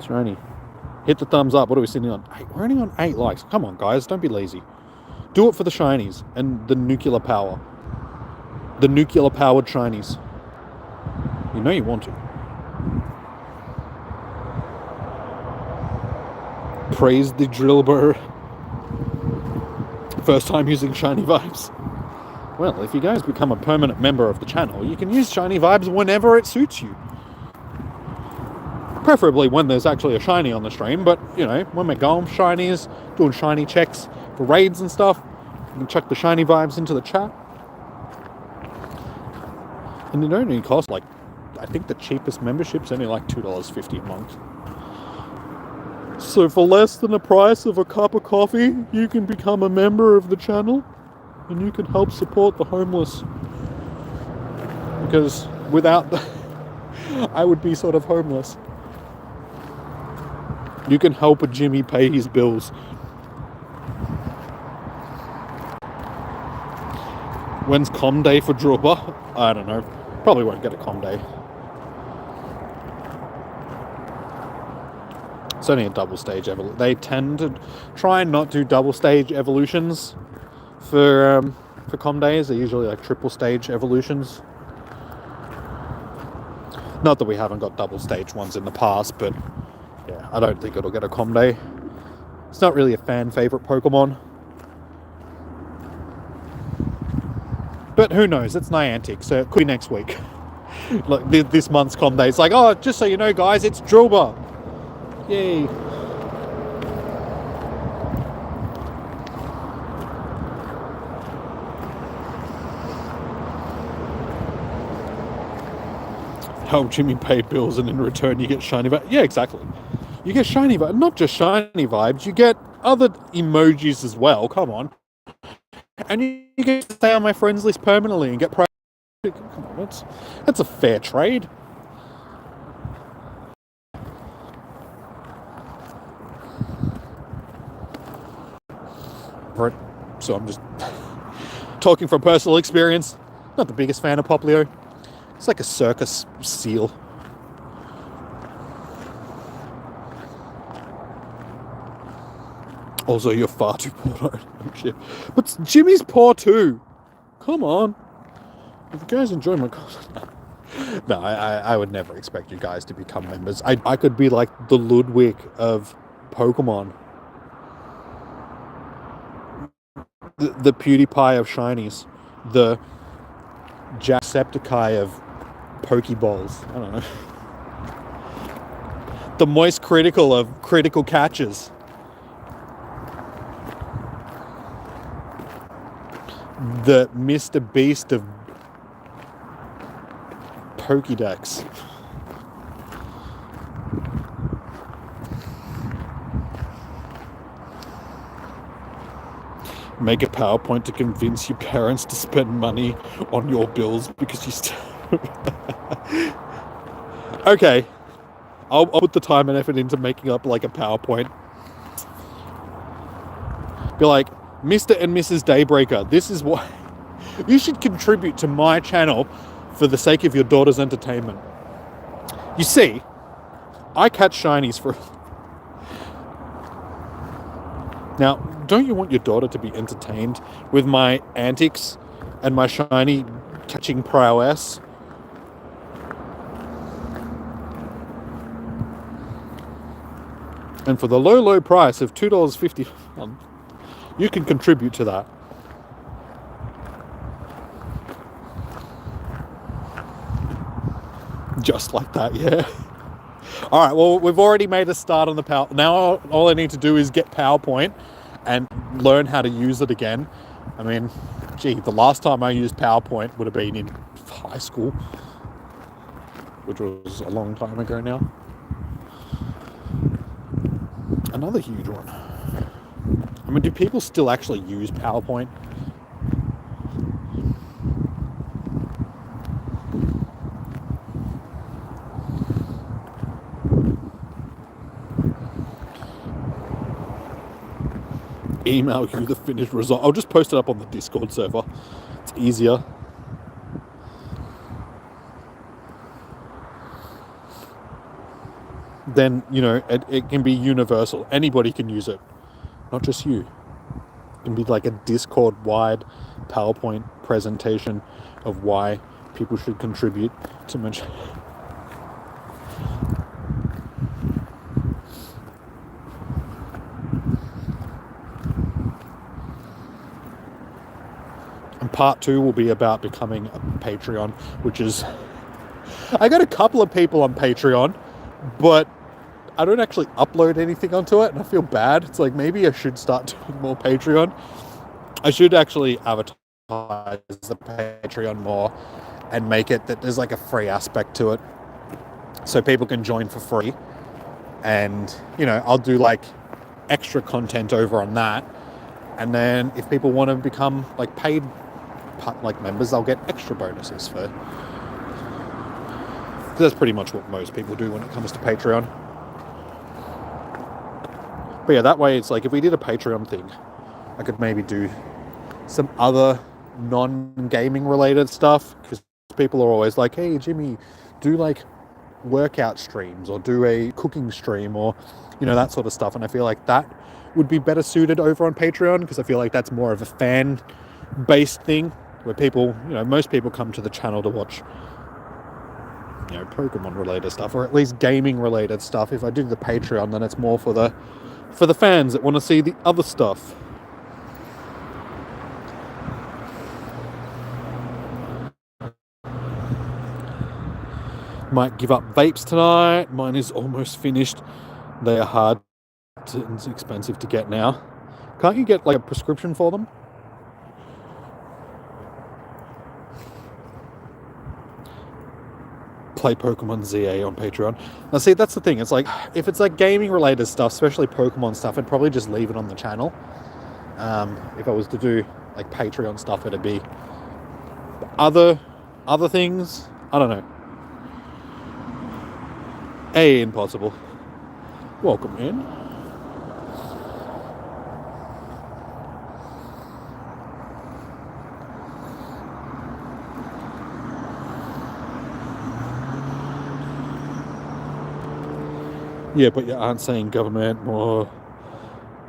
Shiny. Hit the thumbs up. What are we sitting on? We're only on 8 likes. Come on, guys. Don't be lazy. Do it for the shinies and the nuclear power. The nuclear powered shinies. You know you want to. Praise the Drilbur. First time using shiny vibes. Well, if you guys become a permanent member of the channel, you can use shiny vibes whenever it suits you. Preferably when there's actually a shiny on the stream, but, you know, when we're going shinies, doing shiny checks for raids and stuff, you can chuck the shiny vibes into the chat. And it only costs, like, I think the cheapest membership's only like $2.50 a month. So for less than the price of a cup of coffee, you can become a member of the channel, and you can help support the homeless. Because without the... I would be sort of homeless. You can help a Jimmy pay his bills. When's com day for Drilbur? I don't know. Probably won't get a com day. It's only a double stage evolution. They tend to try and not do double stage evolutions for com days. They're usually like triple stage evolutions. Not that we haven't got double stage ones in the past, but yeah, I don't think it'll get a com day. It's not really a fan favorite Pokemon. But who knows? It's Niantic, so it could be next week. Like this month's com day. It's like, oh, just so you know, guys, it's Drilbur. Yay. Help Jimmy pay bills and in return you get shiny vibes. Yeah, exactly. You get shiny vibes. Not just shiny vibes, you get other emojis as well. Come on. And you get to stay on my friends list permanently and get prize. Come on, that's a fair trade. Right. So I'm just talking from personal experience. Not the biggest fan of Poplio. It's like a circus seal. Also, you're far too poor. Oh, shit. But Jimmy's poor too. Come on. If you guys enjoy my content. No, I would never expect you guys to become members. I could be like the Ludwig of Pokemon. The PewDiePie of shinies. The Jacksepticeye of Pokeballs. I don't know. The Moist Critical of critical catches. The Mr. Beast of Pokédex. Make a PowerPoint to convince your parents to spend money on your bills because you still... Okay. I'll put the time and effort into making up like a PowerPoint. Be like, Mr. and Mrs. Daybreaker, this is why you should contribute to my channel for the sake of your daughter's entertainment. You see, I catch shinies for... Now, don't you want your daughter to be entertained with my antics and my shiny catching prowess? And for the low, low price of $2.50, you can contribute to that. Just like that, yeah. All right, well, we've already made a start on the power. Now all I need to do is get PowerPoint and learn how to use it again. I mean, gee, the last time I used PowerPoint would have been in high school, which was a long time ago now. Another huge one. I mean, do people still actually use PowerPoint? Email you the finished result. I'll just post it up on the Discord server. It's easier. Then, you know, it can be universal. Anybody can use it. Not just you. It can be like a Discord-wide PowerPoint presentation of why people should contribute to much. And part 2 will be about becoming a Patreon, which is... I got a couple of people on Patreon, but I don't actually upload anything onto it, and I feel bad. It's like, maybe I should start doing more Patreon. I should actually advertise the Patreon more and make it that there's like a free aspect to it, so people can join for free. And, you know, I'll do like extra content over on that. And then if people want to become like paid like members, they'll get extra bonuses for... That's pretty much what most people do when it comes to Patreon. But yeah, that way it's like, if we did a Patreon thing, I could maybe do some other non-gaming related stuff, because people are always like, hey Jimmy, do like workout streams or do a cooking stream or, you know, that sort of stuff. And I feel like that would be better suited over on Patreon, because I feel like that's more of a fan-based thing where people, you know, most people come to the channel to watch, you know, Pokemon related stuff, or at least gaming related stuff. If I do the Patreon, then it's more for the fans that want to see the other stuff. Might give up vapes tonight. Mine is almost finished. They are hard and expensive to get now. Can't you get like a prescription for them? Play Pokemon ZA on Patreon. Now see, that's the thing. It's like, if it's like gaming related stuff, especially Pokemon stuff, I'd probably just leave it on the channel. If I was to do like Patreon stuff, it'd be other things. I don't know. Hey, Impossible. Welcome in. Yeah, but you aren't saying government more...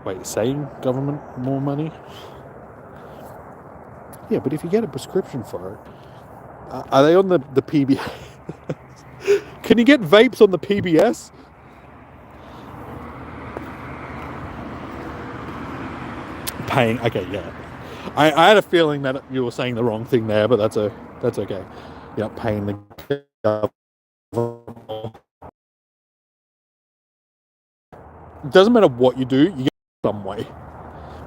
Wait, you're saying government more money? Yeah, but if you get a prescription for it... are they on the PBS? Can you get vapes on the PBS? Paying... Okay, yeah. I had a feeling that you were saying the wrong thing there, but that's okay. Yeah, paying the government. It doesn't matter what you do, you get some way.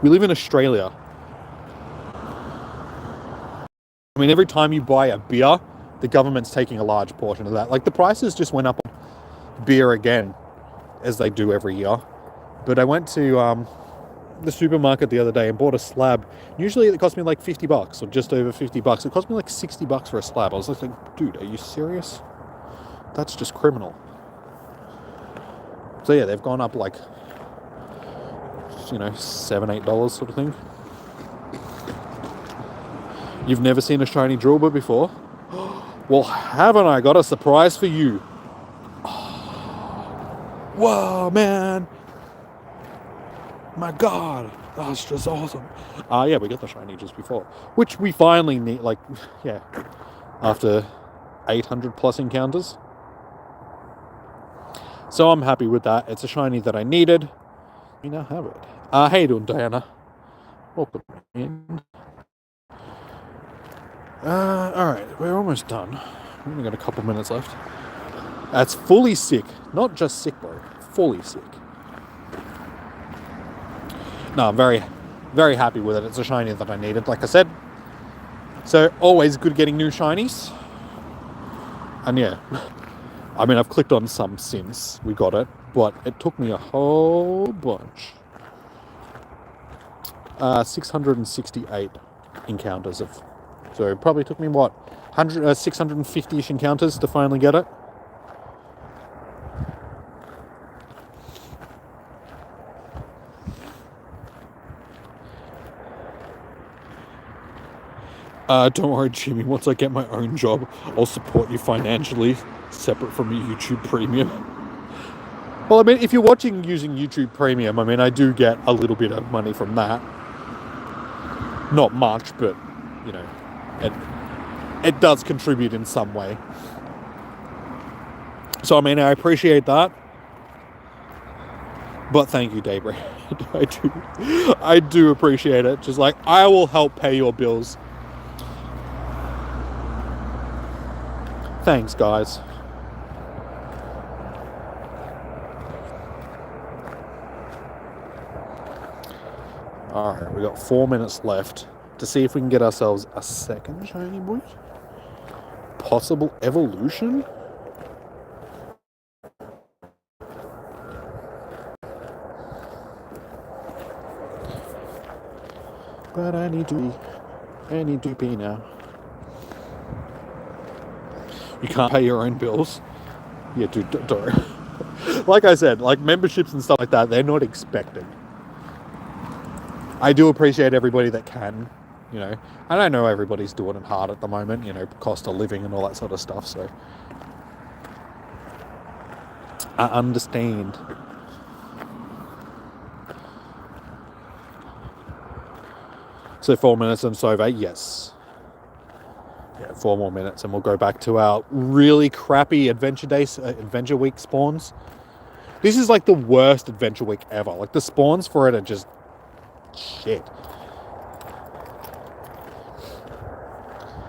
We live in Australia. I mean, every time you buy a beer, the government's taking a large portion of that. Like, the prices just went up on beer again, as they do every year. But I went to the supermarket the other day and bought a slab. Usually it cost me like $50 or just over $50. It cost me like $60 for a slab. I was like, dude, are you serious? That's just criminal. So yeah, they've gone up like, you know, $7, $8 sort of thing. You've never seen a shiny Drilbur before? Well, haven't I got a surprise for you? Whoa, man. My God. That's just awesome. Yeah, we got the shiny just before. Which we finally need, like, yeah, after 800 plus encounters. So I'm happy with that. It's a shiny that I needed. We now have it. How you doing, Diana? Welcome in. Alright, we're almost done. We've only got a couple minutes left. That's fully sick. Not just sick, bro. Fully sick. No, I'm very, very happy with it. It's a shiny that I needed, like I said. So, always good getting new shinies. And yeah, I mean, I've clicked on some since we got it, but it took me a whole bunch. 668 encounters of... So it probably took me, what, 650-ish encounters to finally get it. Don't worry, Jimmy. Once I get my own job, I'll support you financially, separate from your YouTube Premium. Well, I mean, if you're watching using YouTube Premium, I mean, I do get a little bit of money from that. Not much, but, you know, it does contribute in some way. So, I mean, I appreciate that. But thank you, Daybreak. I do appreciate it. Just like, I will help pay your bills. Thanks, guys. Alright, we got 4 minutes left to see if we can get ourselves a second shiny boy. Possible evolution? But I need to be now. You can't pay your own bills. Yeah, dude, don't. Like I said, like memberships and stuff like that, they're not expected. I do appreciate everybody that can, you know. And I know everybody's doing it hard at the moment, you know, cost of living and all that sort of stuff, so. I understand. So 4 minutes and Sova, yes. Yeah, 4 more minutes and we'll go back to our really crappy Adventure Week spawns. This is like the worst Adventure Week ever. Like the spawns for it are just shit.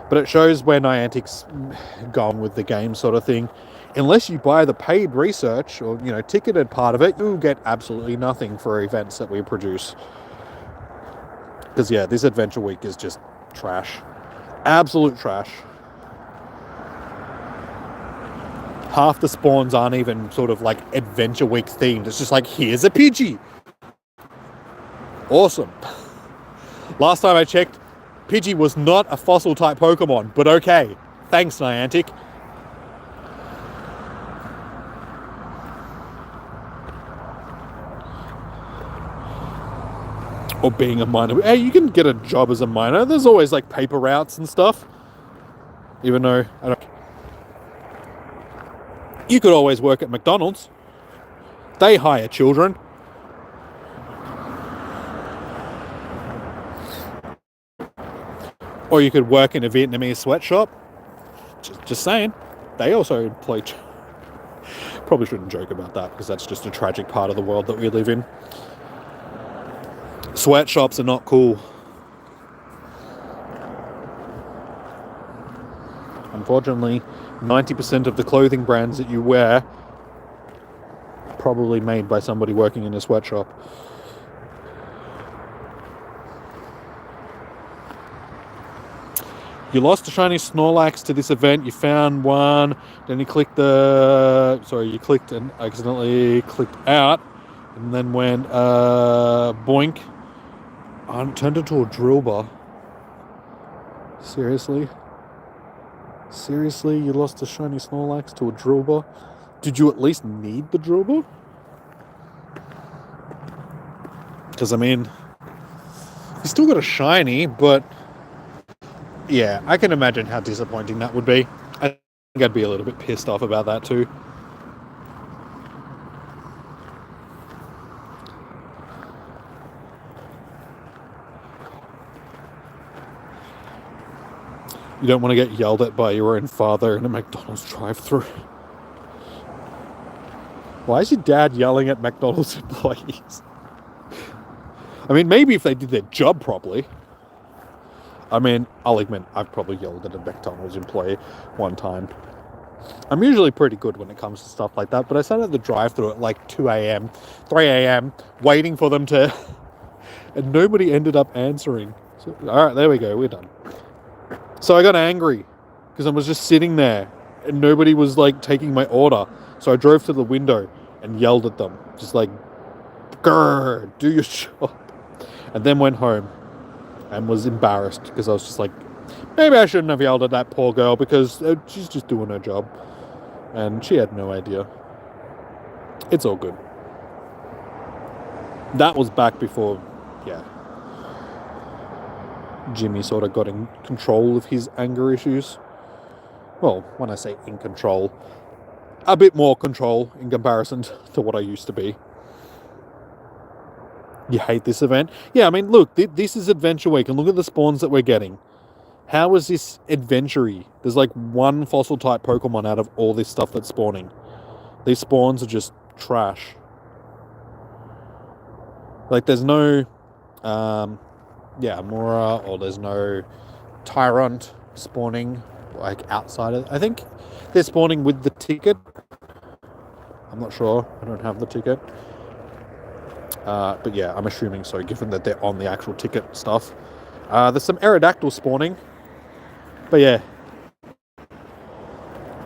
But it shows where Niantic's gone with the game sort of thing. Unless you buy the paid research or, you know, ticketed part of it, you'll get absolutely nothing for events that we produce. Because, yeah, this Adventure Week is just trash. Absolute trash. Half the spawns aren't even sort of like Adventure Week themed. It's just like, here's a Pidgey. Awesome. Last time I checked, Pidgey was not a fossil type Pokemon, but okay. Thanks, Niantic. Or being a miner. Hey, you can get a job as a miner. There's always like paper routes and stuff. Even though I don't. You could always work at McDonald's. They hire children. Or you could work in a Vietnamese sweatshop. Just saying. They also employ... Probably shouldn't joke about that because that's just a tragic part of the world that we live in. Sweatshops are not cool. Unfortunately, 90% of the clothing brands that you wear are probably made by somebody working in a sweatshop. You lost a shiny Snorlax to this event. You found one. Then you clicked you clicked and accidentally clicked out. And then went boink. And turned into a Drilbur. Seriously? Seriously? You lost a shiny Snorlax to a Drilbur? Did you at least need the Drilbur? Because, I mean, you still got a shiny, but... Yeah, I can imagine how disappointing that would be. I think I'd be a little bit pissed off about that too. You don't want to get yelled at by your own father in a McDonald's drive-thru. Why is your dad yelling at McDonald's employees? I mean, maybe if they did their job properly. I mean, I'll admit, I've probably yelled at a McDonald's employee one time. I'm usually pretty good when it comes to stuff like that, but I sat at the drive-thru at like 2 a.m., 3 a.m., waiting for them to... and nobody ended up answering. So, all right, there we go, we're done. So I got angry, because I was just sitting there, and nobody was like taking my order. So I drove to the window and yelled at them, just like, grrr, do your job. And then went home. And was embarrassed because I was just like, maybe I shouldn't have yelled at that poor girl because she's just doing her job. And she had no idea. It's all good. That was back before, yeah, Jimmy sort of got in control of his anger issues. Well, when I say in control, a bit more control in comparison to what I used to be. You hate this event? Yeah, I mean, look, this is Adventure Week, and look at the spawns that we're getting. How is this adventure-y? There's like one fossil-type Pokemon out of all this stuff that's spawning. These spawns are just trash. Like, there's no, Mora, or there's no Tyrant spawning, like, outside of... I think they're spawning with the ticket. I'm not sure. I don't have the ticket. But yeah, I'm assuming so, given that they're on the actual ticket stuff. There's some Aerodactyl spawning. But yeah.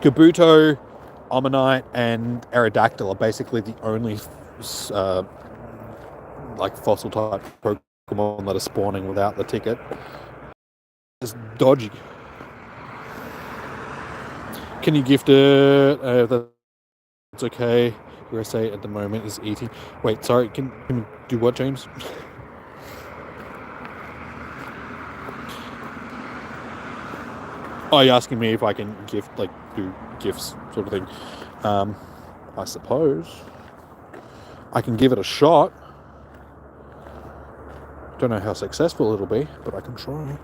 Kabuto, Omanyte, and Aerodactyl are basically the only fossil type Pokemon that are spawning without the ticket. It's dodgy. Can you gift it? That's okay. USA at the moment is eating. Wait, sorry, can we do what, James? Oh, you're asking me if I can gift, like, do gifts sort of thing. I suppose. I can give it a shot. Don't know how successful it'll be, but I can try.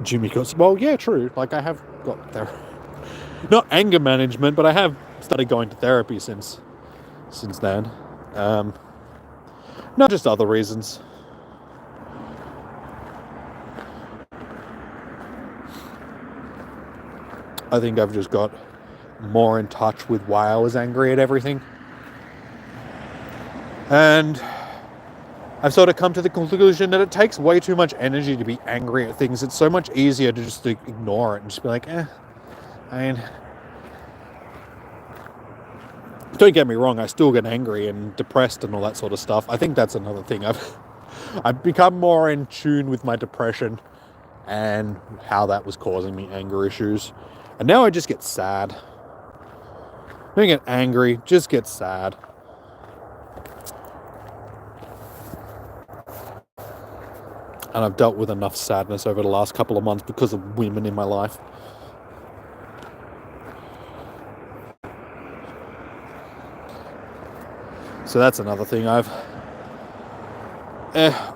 Jimmy got... Well, yeah, true. Like, I have got therapy. Not anger management, but I have started going to therapy since then. Not just other reasons. I think I've just got more in touch with why I was angry at everything. And I've sort of come to the conclusion that it takes way too much energy to be angry at things. It's so much easier to just ignore it and just be like, I mean, don't get me wrong, I still get angry and depressed and all that sort of stuff. I think that's another thing. I've become more in tune with my depression and how that was causing me anger issues. And now I just get sad. I don't get angry, just get sad. And I've dealt with enough sadness over the last couple of months because of women in my life. So that's another thing.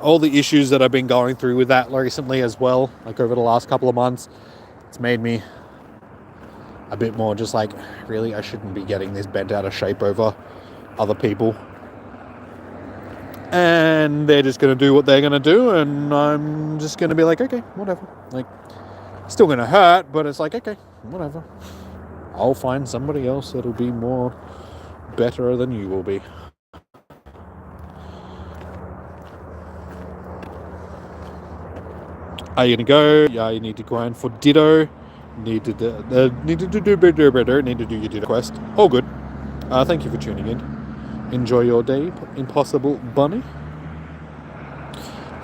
All the issues that I've been going through with that recently as well, like over the last couple of months, it's made me a bit more just like, really, I shouldn't be getting this bent out of shape over other people. And they're just going to do what they're going to do, and I'm just going to be like, okay, whatever. Like, still going to hurt, but it's like, okay, whatever. I'll find somebody else that'll be more better than you will be. Are you going to go? Yeah, you need to grind for Ditto. Need to do better. Need to do your Ditto quest. All good. Thank you for tuning in. Enjoy your day, Impossible Bunny.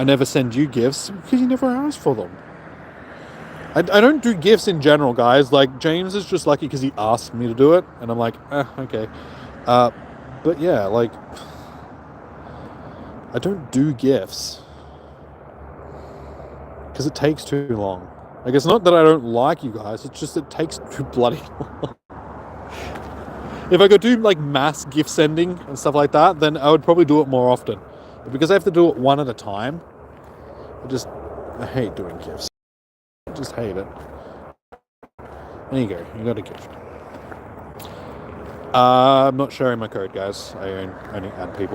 I never send you gifts because you never asked for them. I don't do gifts in general, guys. Like, James is just lucky because he asked me to do it, and I'm like, okay. But yeah, like, I don't do gifts because it takes too long. Like, it's not that I don't like you guys, it's just it takes too bloody long. If I could do like mass gift sending and stuff like that, then I would probably do it more often. But because I have to do it one at a time, I hate doing gifts. I just hate it. There you go, you got a gift. I'm not sharing my code, guys. I only add people.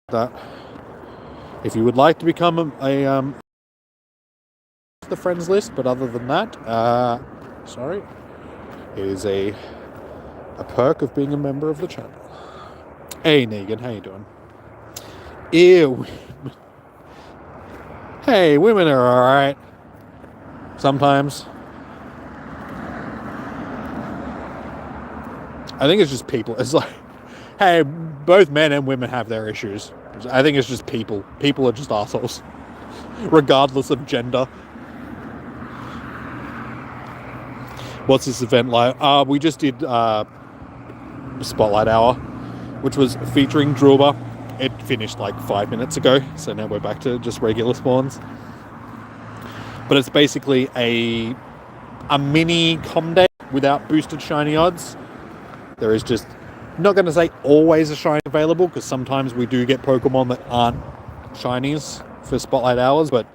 That. If you would like to become the friends list, but other than that, sorry, it is a perk of being a member of the channel. Hey Negan, how you doing? Ew. Hey, women are alright. Sometimes. I think it's just people. It's like, hey, both men and women have their issues. I think it's just people. People are just assholes. Regardless of gender. What's this event like? We just did Spotlight Hour, which was featuring Drilbur. It finished like 5 minutes ago, so now we're back to just regular spawns. But it's basically a mini com day without boosted shiny odds. There is just, not going to say always a shiny available, because sometimes we do get Pokemon that aren't shinies for Spotlight Hours, but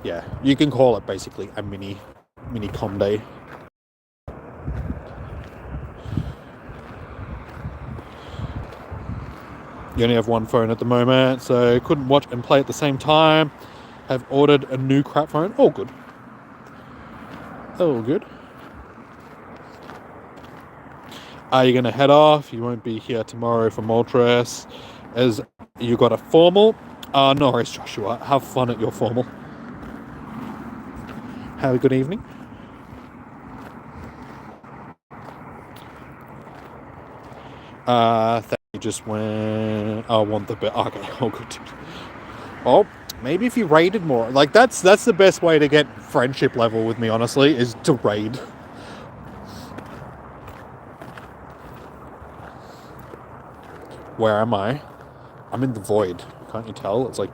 yeah, you can call it basically a mini com day. You only have one phone at the moment, so couldn't watch and play at the same time. Have ordered a new crap phone. All good. All good. Are you going to head off? You won't be here tomorrow for Moltres, as you got a formal. No worries, Joshua. Have fun at your formal. Have a good evening. You just went. I want the bit. Okay, all good. Oh, maybe if you raided more, like that's the best way to get friendship level with me. Honestly, is to raid. Where am I? I'm in the void. Can't you tell? It's like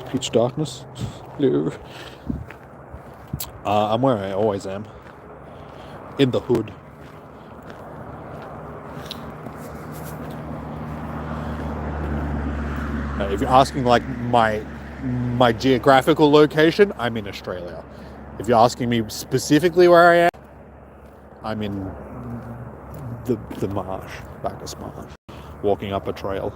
pitch darkness. Hello. I'm where I always am. In the hood. If you're asking like my geographical location, I'm in Australia. If you're asking me specifically where I am, I'm in the marsh, Bacchus Marsh, walking up a trail.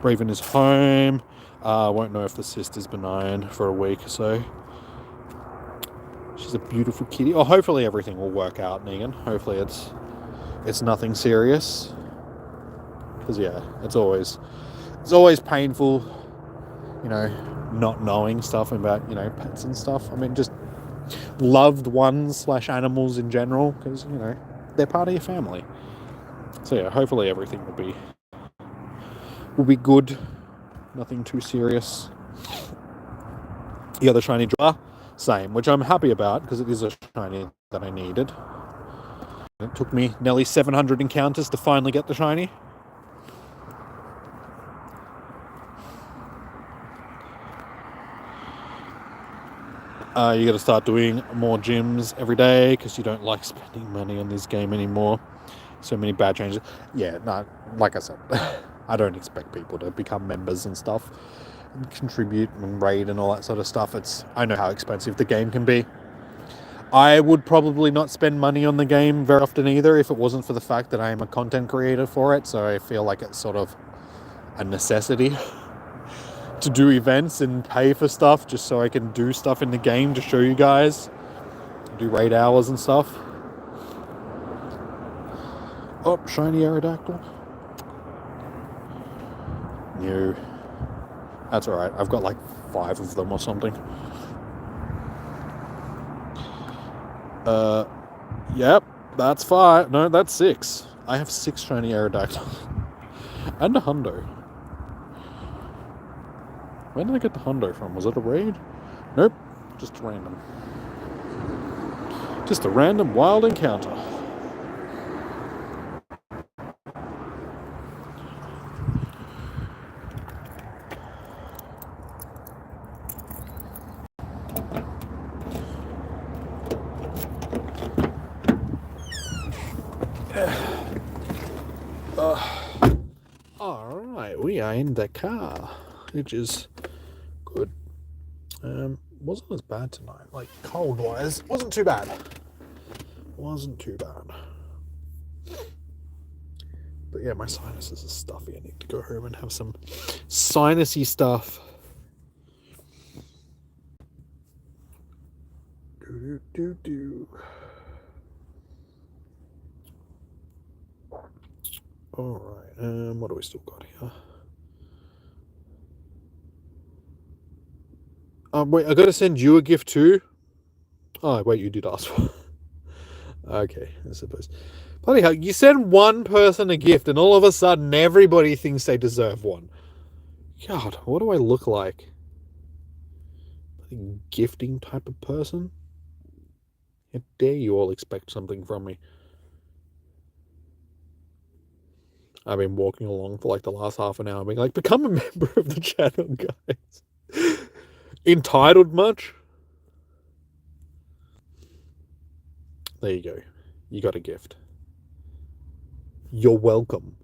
Raven is home. Won't know if the cyst is benign for a week or so. She's a beautiful kitty. Oh, hopefully everything will work out, Negan. Hopefully it's nothing serious. Because yeah, it's always painful, you know, not knowing stuff about, you know, pets and stuff. I mean, just loved ones / animals in general, because, you know, they're part of your family. So yeah, hopefully everything will be good. Nothing too serious. The other shiny draw, same, which I'm happy about because it is a shiny that I needed. It took me nearly 700 encounters to finally get the shiny. You got to start doing more gyms every day because you don't like spending money on this game anymore. So many bad changes. Yeah, no, like I said, I don't expect people to become members and stuff and contribute and raid and all that sort of stuff. I know how expensive the game can be. I would probably not spend money on the game very often either if it wasn't for the fact that I am a content creator for it. So I feel like it's sort of a necessity to do events and pay for stuff just so I can do stuff in the game to show you guys, do raid hours and stuff. Oh, shiny Aerodactyl. No, that's alright. I've got like 5 of them or something. Yep, that's 5. No, that's 6. I have 6 shiny Aerodactyl. And a hundo. Where did I get the hundo from? Was it a raid? Nope, just random. Just a random wild encounter. Alright, we are in the car, which is good. Wasn't as bad tonight, like cold wise, wasn't too bad. But yeah, my sinuses are stuffy. I need to go home and have some sinusy stuff. Do. Alright, what do we still got here? Wait, I gotta send you a gift too? Oh, wait, you did ask for. Okay, I suppose. Bloody hell, you send one person a gift and all of a sudden everybody thinks they deserve one. God, what do I look like? A gifting type of person? How dare you all expect something from me? I've been walking along for like the last half an hour being like, become a member of the channel, guys. Entitled much? There you go. You got a gift. You're welcome.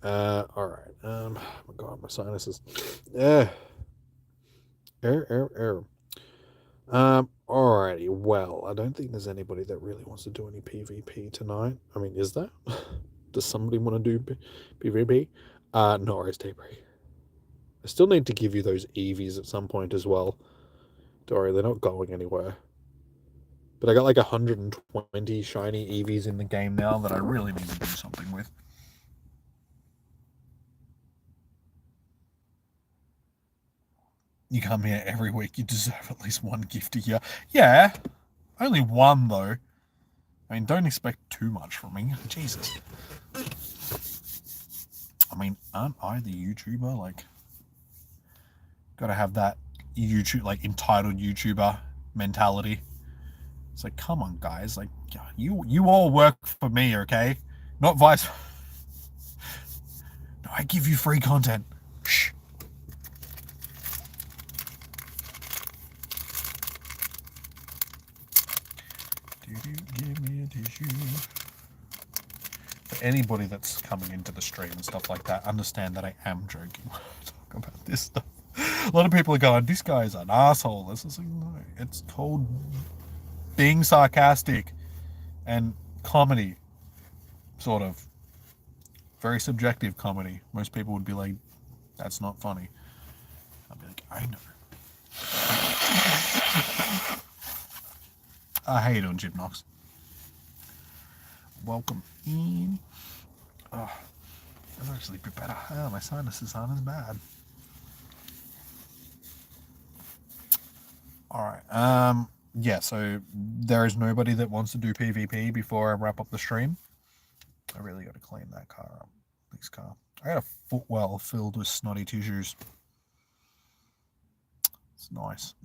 Alright. Oh my god, my sinuses. Alrighty, well, I don't think there's anybody that really wants to do any PvP tonight. I mean, is there? Does somebody want to do PvP? No worries, T-Break. I still need to give you those EVs at some point as well. Don't worry, they're not going anywhere. But I got like 120 shiny EVs in the game now that I really need to do something with. You come here every week, you deserve at least one gift a year. Yeah, only one though. I mean, don't expect too much from me. Jesus. I mean, aren't I the YouTuber? Like, gotta have that YouTube, like, entitled YouTuber mentality. It's like, come on, guys. Like, you all work for me, okay? Not vice. No, I give you free content. Shh.
tissue. For anybody that's coming into the stream and stuff like that, understand that I am joking when I talk about this stuff. A lot of people are going, this guy's an asshole. This is like, no, it's called being sarcastic and comedy, sort of. Very subjective comedy. Most people would be like, that's not funny. I'll be like, I know. How you doing, Gymnox? Welcome in. Oh, that's actually a bit better. Oh, my sinuses aren't as bad. Alright, yeah, so there is nobody that wants to do PvP before I wrap up the stream. I really got to clean that car up. This car. I got a footwell filled with snotty tissues. It's nice.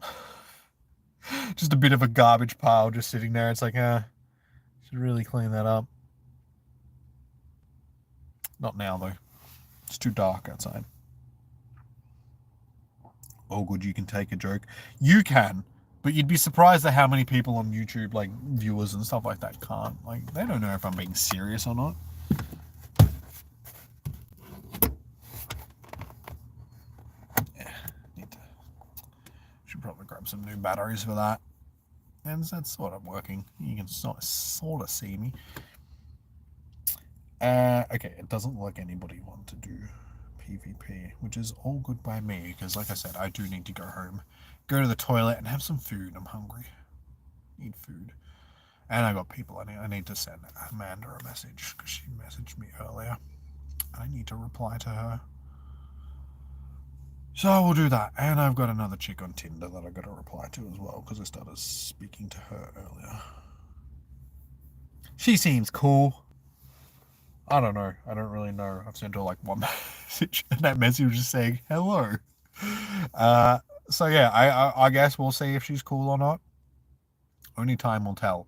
Just a bit of a garbage pile just sitting there. It's like, should really clean that up. Not now, though. It's too dark outside. Oh, good, you can take a joke. You can, but you'd be surprised at how many people on YouTube, like viewers and stuff like that, can't. Like, they don't know if I'm being serious or not. Yeah, should probably grab some new batteries for that. And that's sort of working. You can sort of see me. Okay, it doesn't look like anybody want to do PvP, which is all good by me, because like I said, I do need to go home, go to the toilet and have some food. I'm hungry. Need food. And I got people. I need to send Amanda a message, because she messaged me earlier. I need to reply to her. So I will do that. And I've got another chick on Tinder that I got to reply to as well, because I started speaking to her earlier. She seems cool. I don't know. I don't really know. I've sent her like one message, and that message was just saying hello. So yeah, I guess we'll see if she's cool or not. Only time will tell.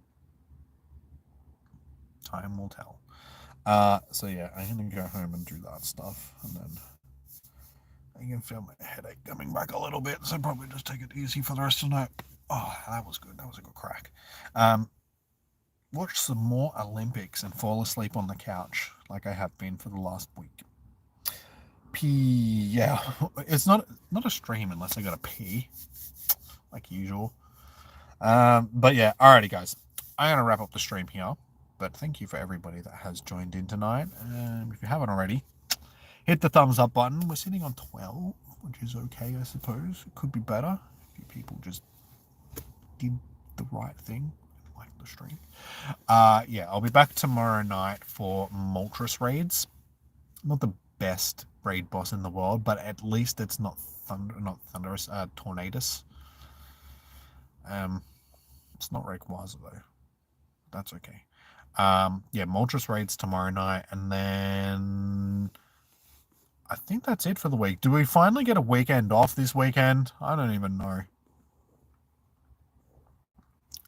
Time will tell. So yeah, I'm gonna go home and do that stuff, and then I can feel my headache coming back a little bit, so probably just take it easy for the rest of the night. Oh, that was good. That was a good crack. Watch some more Olympics and fall asleep on the couch like I have been for the last week. Yeah, it's not a stream unless I gotta pee, like usual. But yeah, alrighty guys, I'm gonna wrap up the stream here. But thank you for everybody that has joined in tonight. If you haven't already, hit the thumbs up button. We're sitting on 12, which is okay, I suppose. It could be better if you people just did the right thing. The stream. Yeah, I'll be back tomorrow night for Moltres raids. Not the best raid boss in the world, but at least it's not Thunderous, Tornadus. It's not Rayquaza though. That's okay. Yeah, Moltres raids tomorrow night, and then I think that's it for the week. Do we finally get a weekend off this weekend? I don't even know.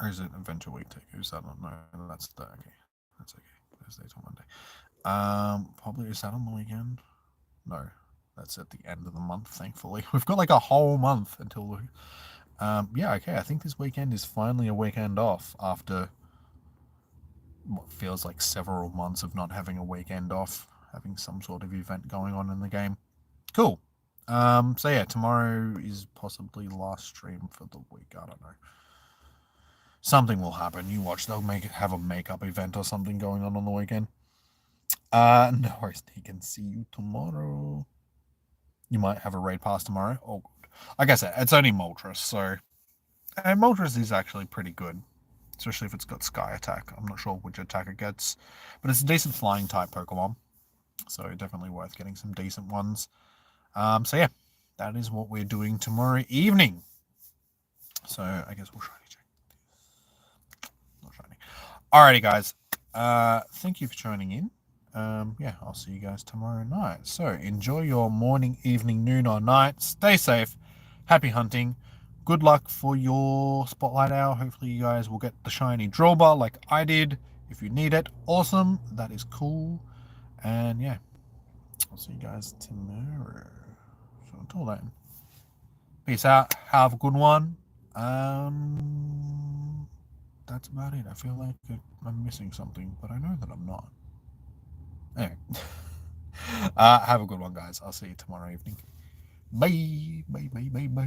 Or is it Adventure Week too? Is that not? No, that's the okay. That's okay. Thursday till Monday. Probably is that on the weekend? No, that's at the end of the month. Thankfully, we've got like a whole month until we. Yeah, okay. I think this weekend is finally a weekend off after what feels like several months of not having a weekend off, having some sort of event going on in the game. Cool. So yeah, tomorrow is possibly last stream for the week. I don't know. Something will happen. You watch. They'll have a makeup event or something going on the weekend. No worries. He can see you tomorrow. You might have a raid pass tomorrow. Oh, good. Like I said, it's only Moltres, so and Moltres is actually pretty good, especially if it's got Sky Attack. I'm not sure which attack it gets, but it's a decent flying type Pokemon, so definitely worth getting some decent ones. So yeah, that is what we're doing tomorrow evening. So I guess we'll try to check. Alrighty, guys. Thank you for joining in. Yeah, I'll see you guys tomorrow night. So enjoy your morning, evening, noon, or night. Stay safe. Happy hunting. Good luck for your Spotlight Hour. Hopefully you guys will get the shiny Drilbur like I did. If you need it, awesome. That is cool. And yeah, I'll see you guys tomorrow. So until then, peace out. Have a good one. that's about it. I feel like I'm missing something, but I know that I'm not. Anyway, have a good one, guys. I'll see you tomorrow evening. Bye. Bye. Bye. Bye. Bye.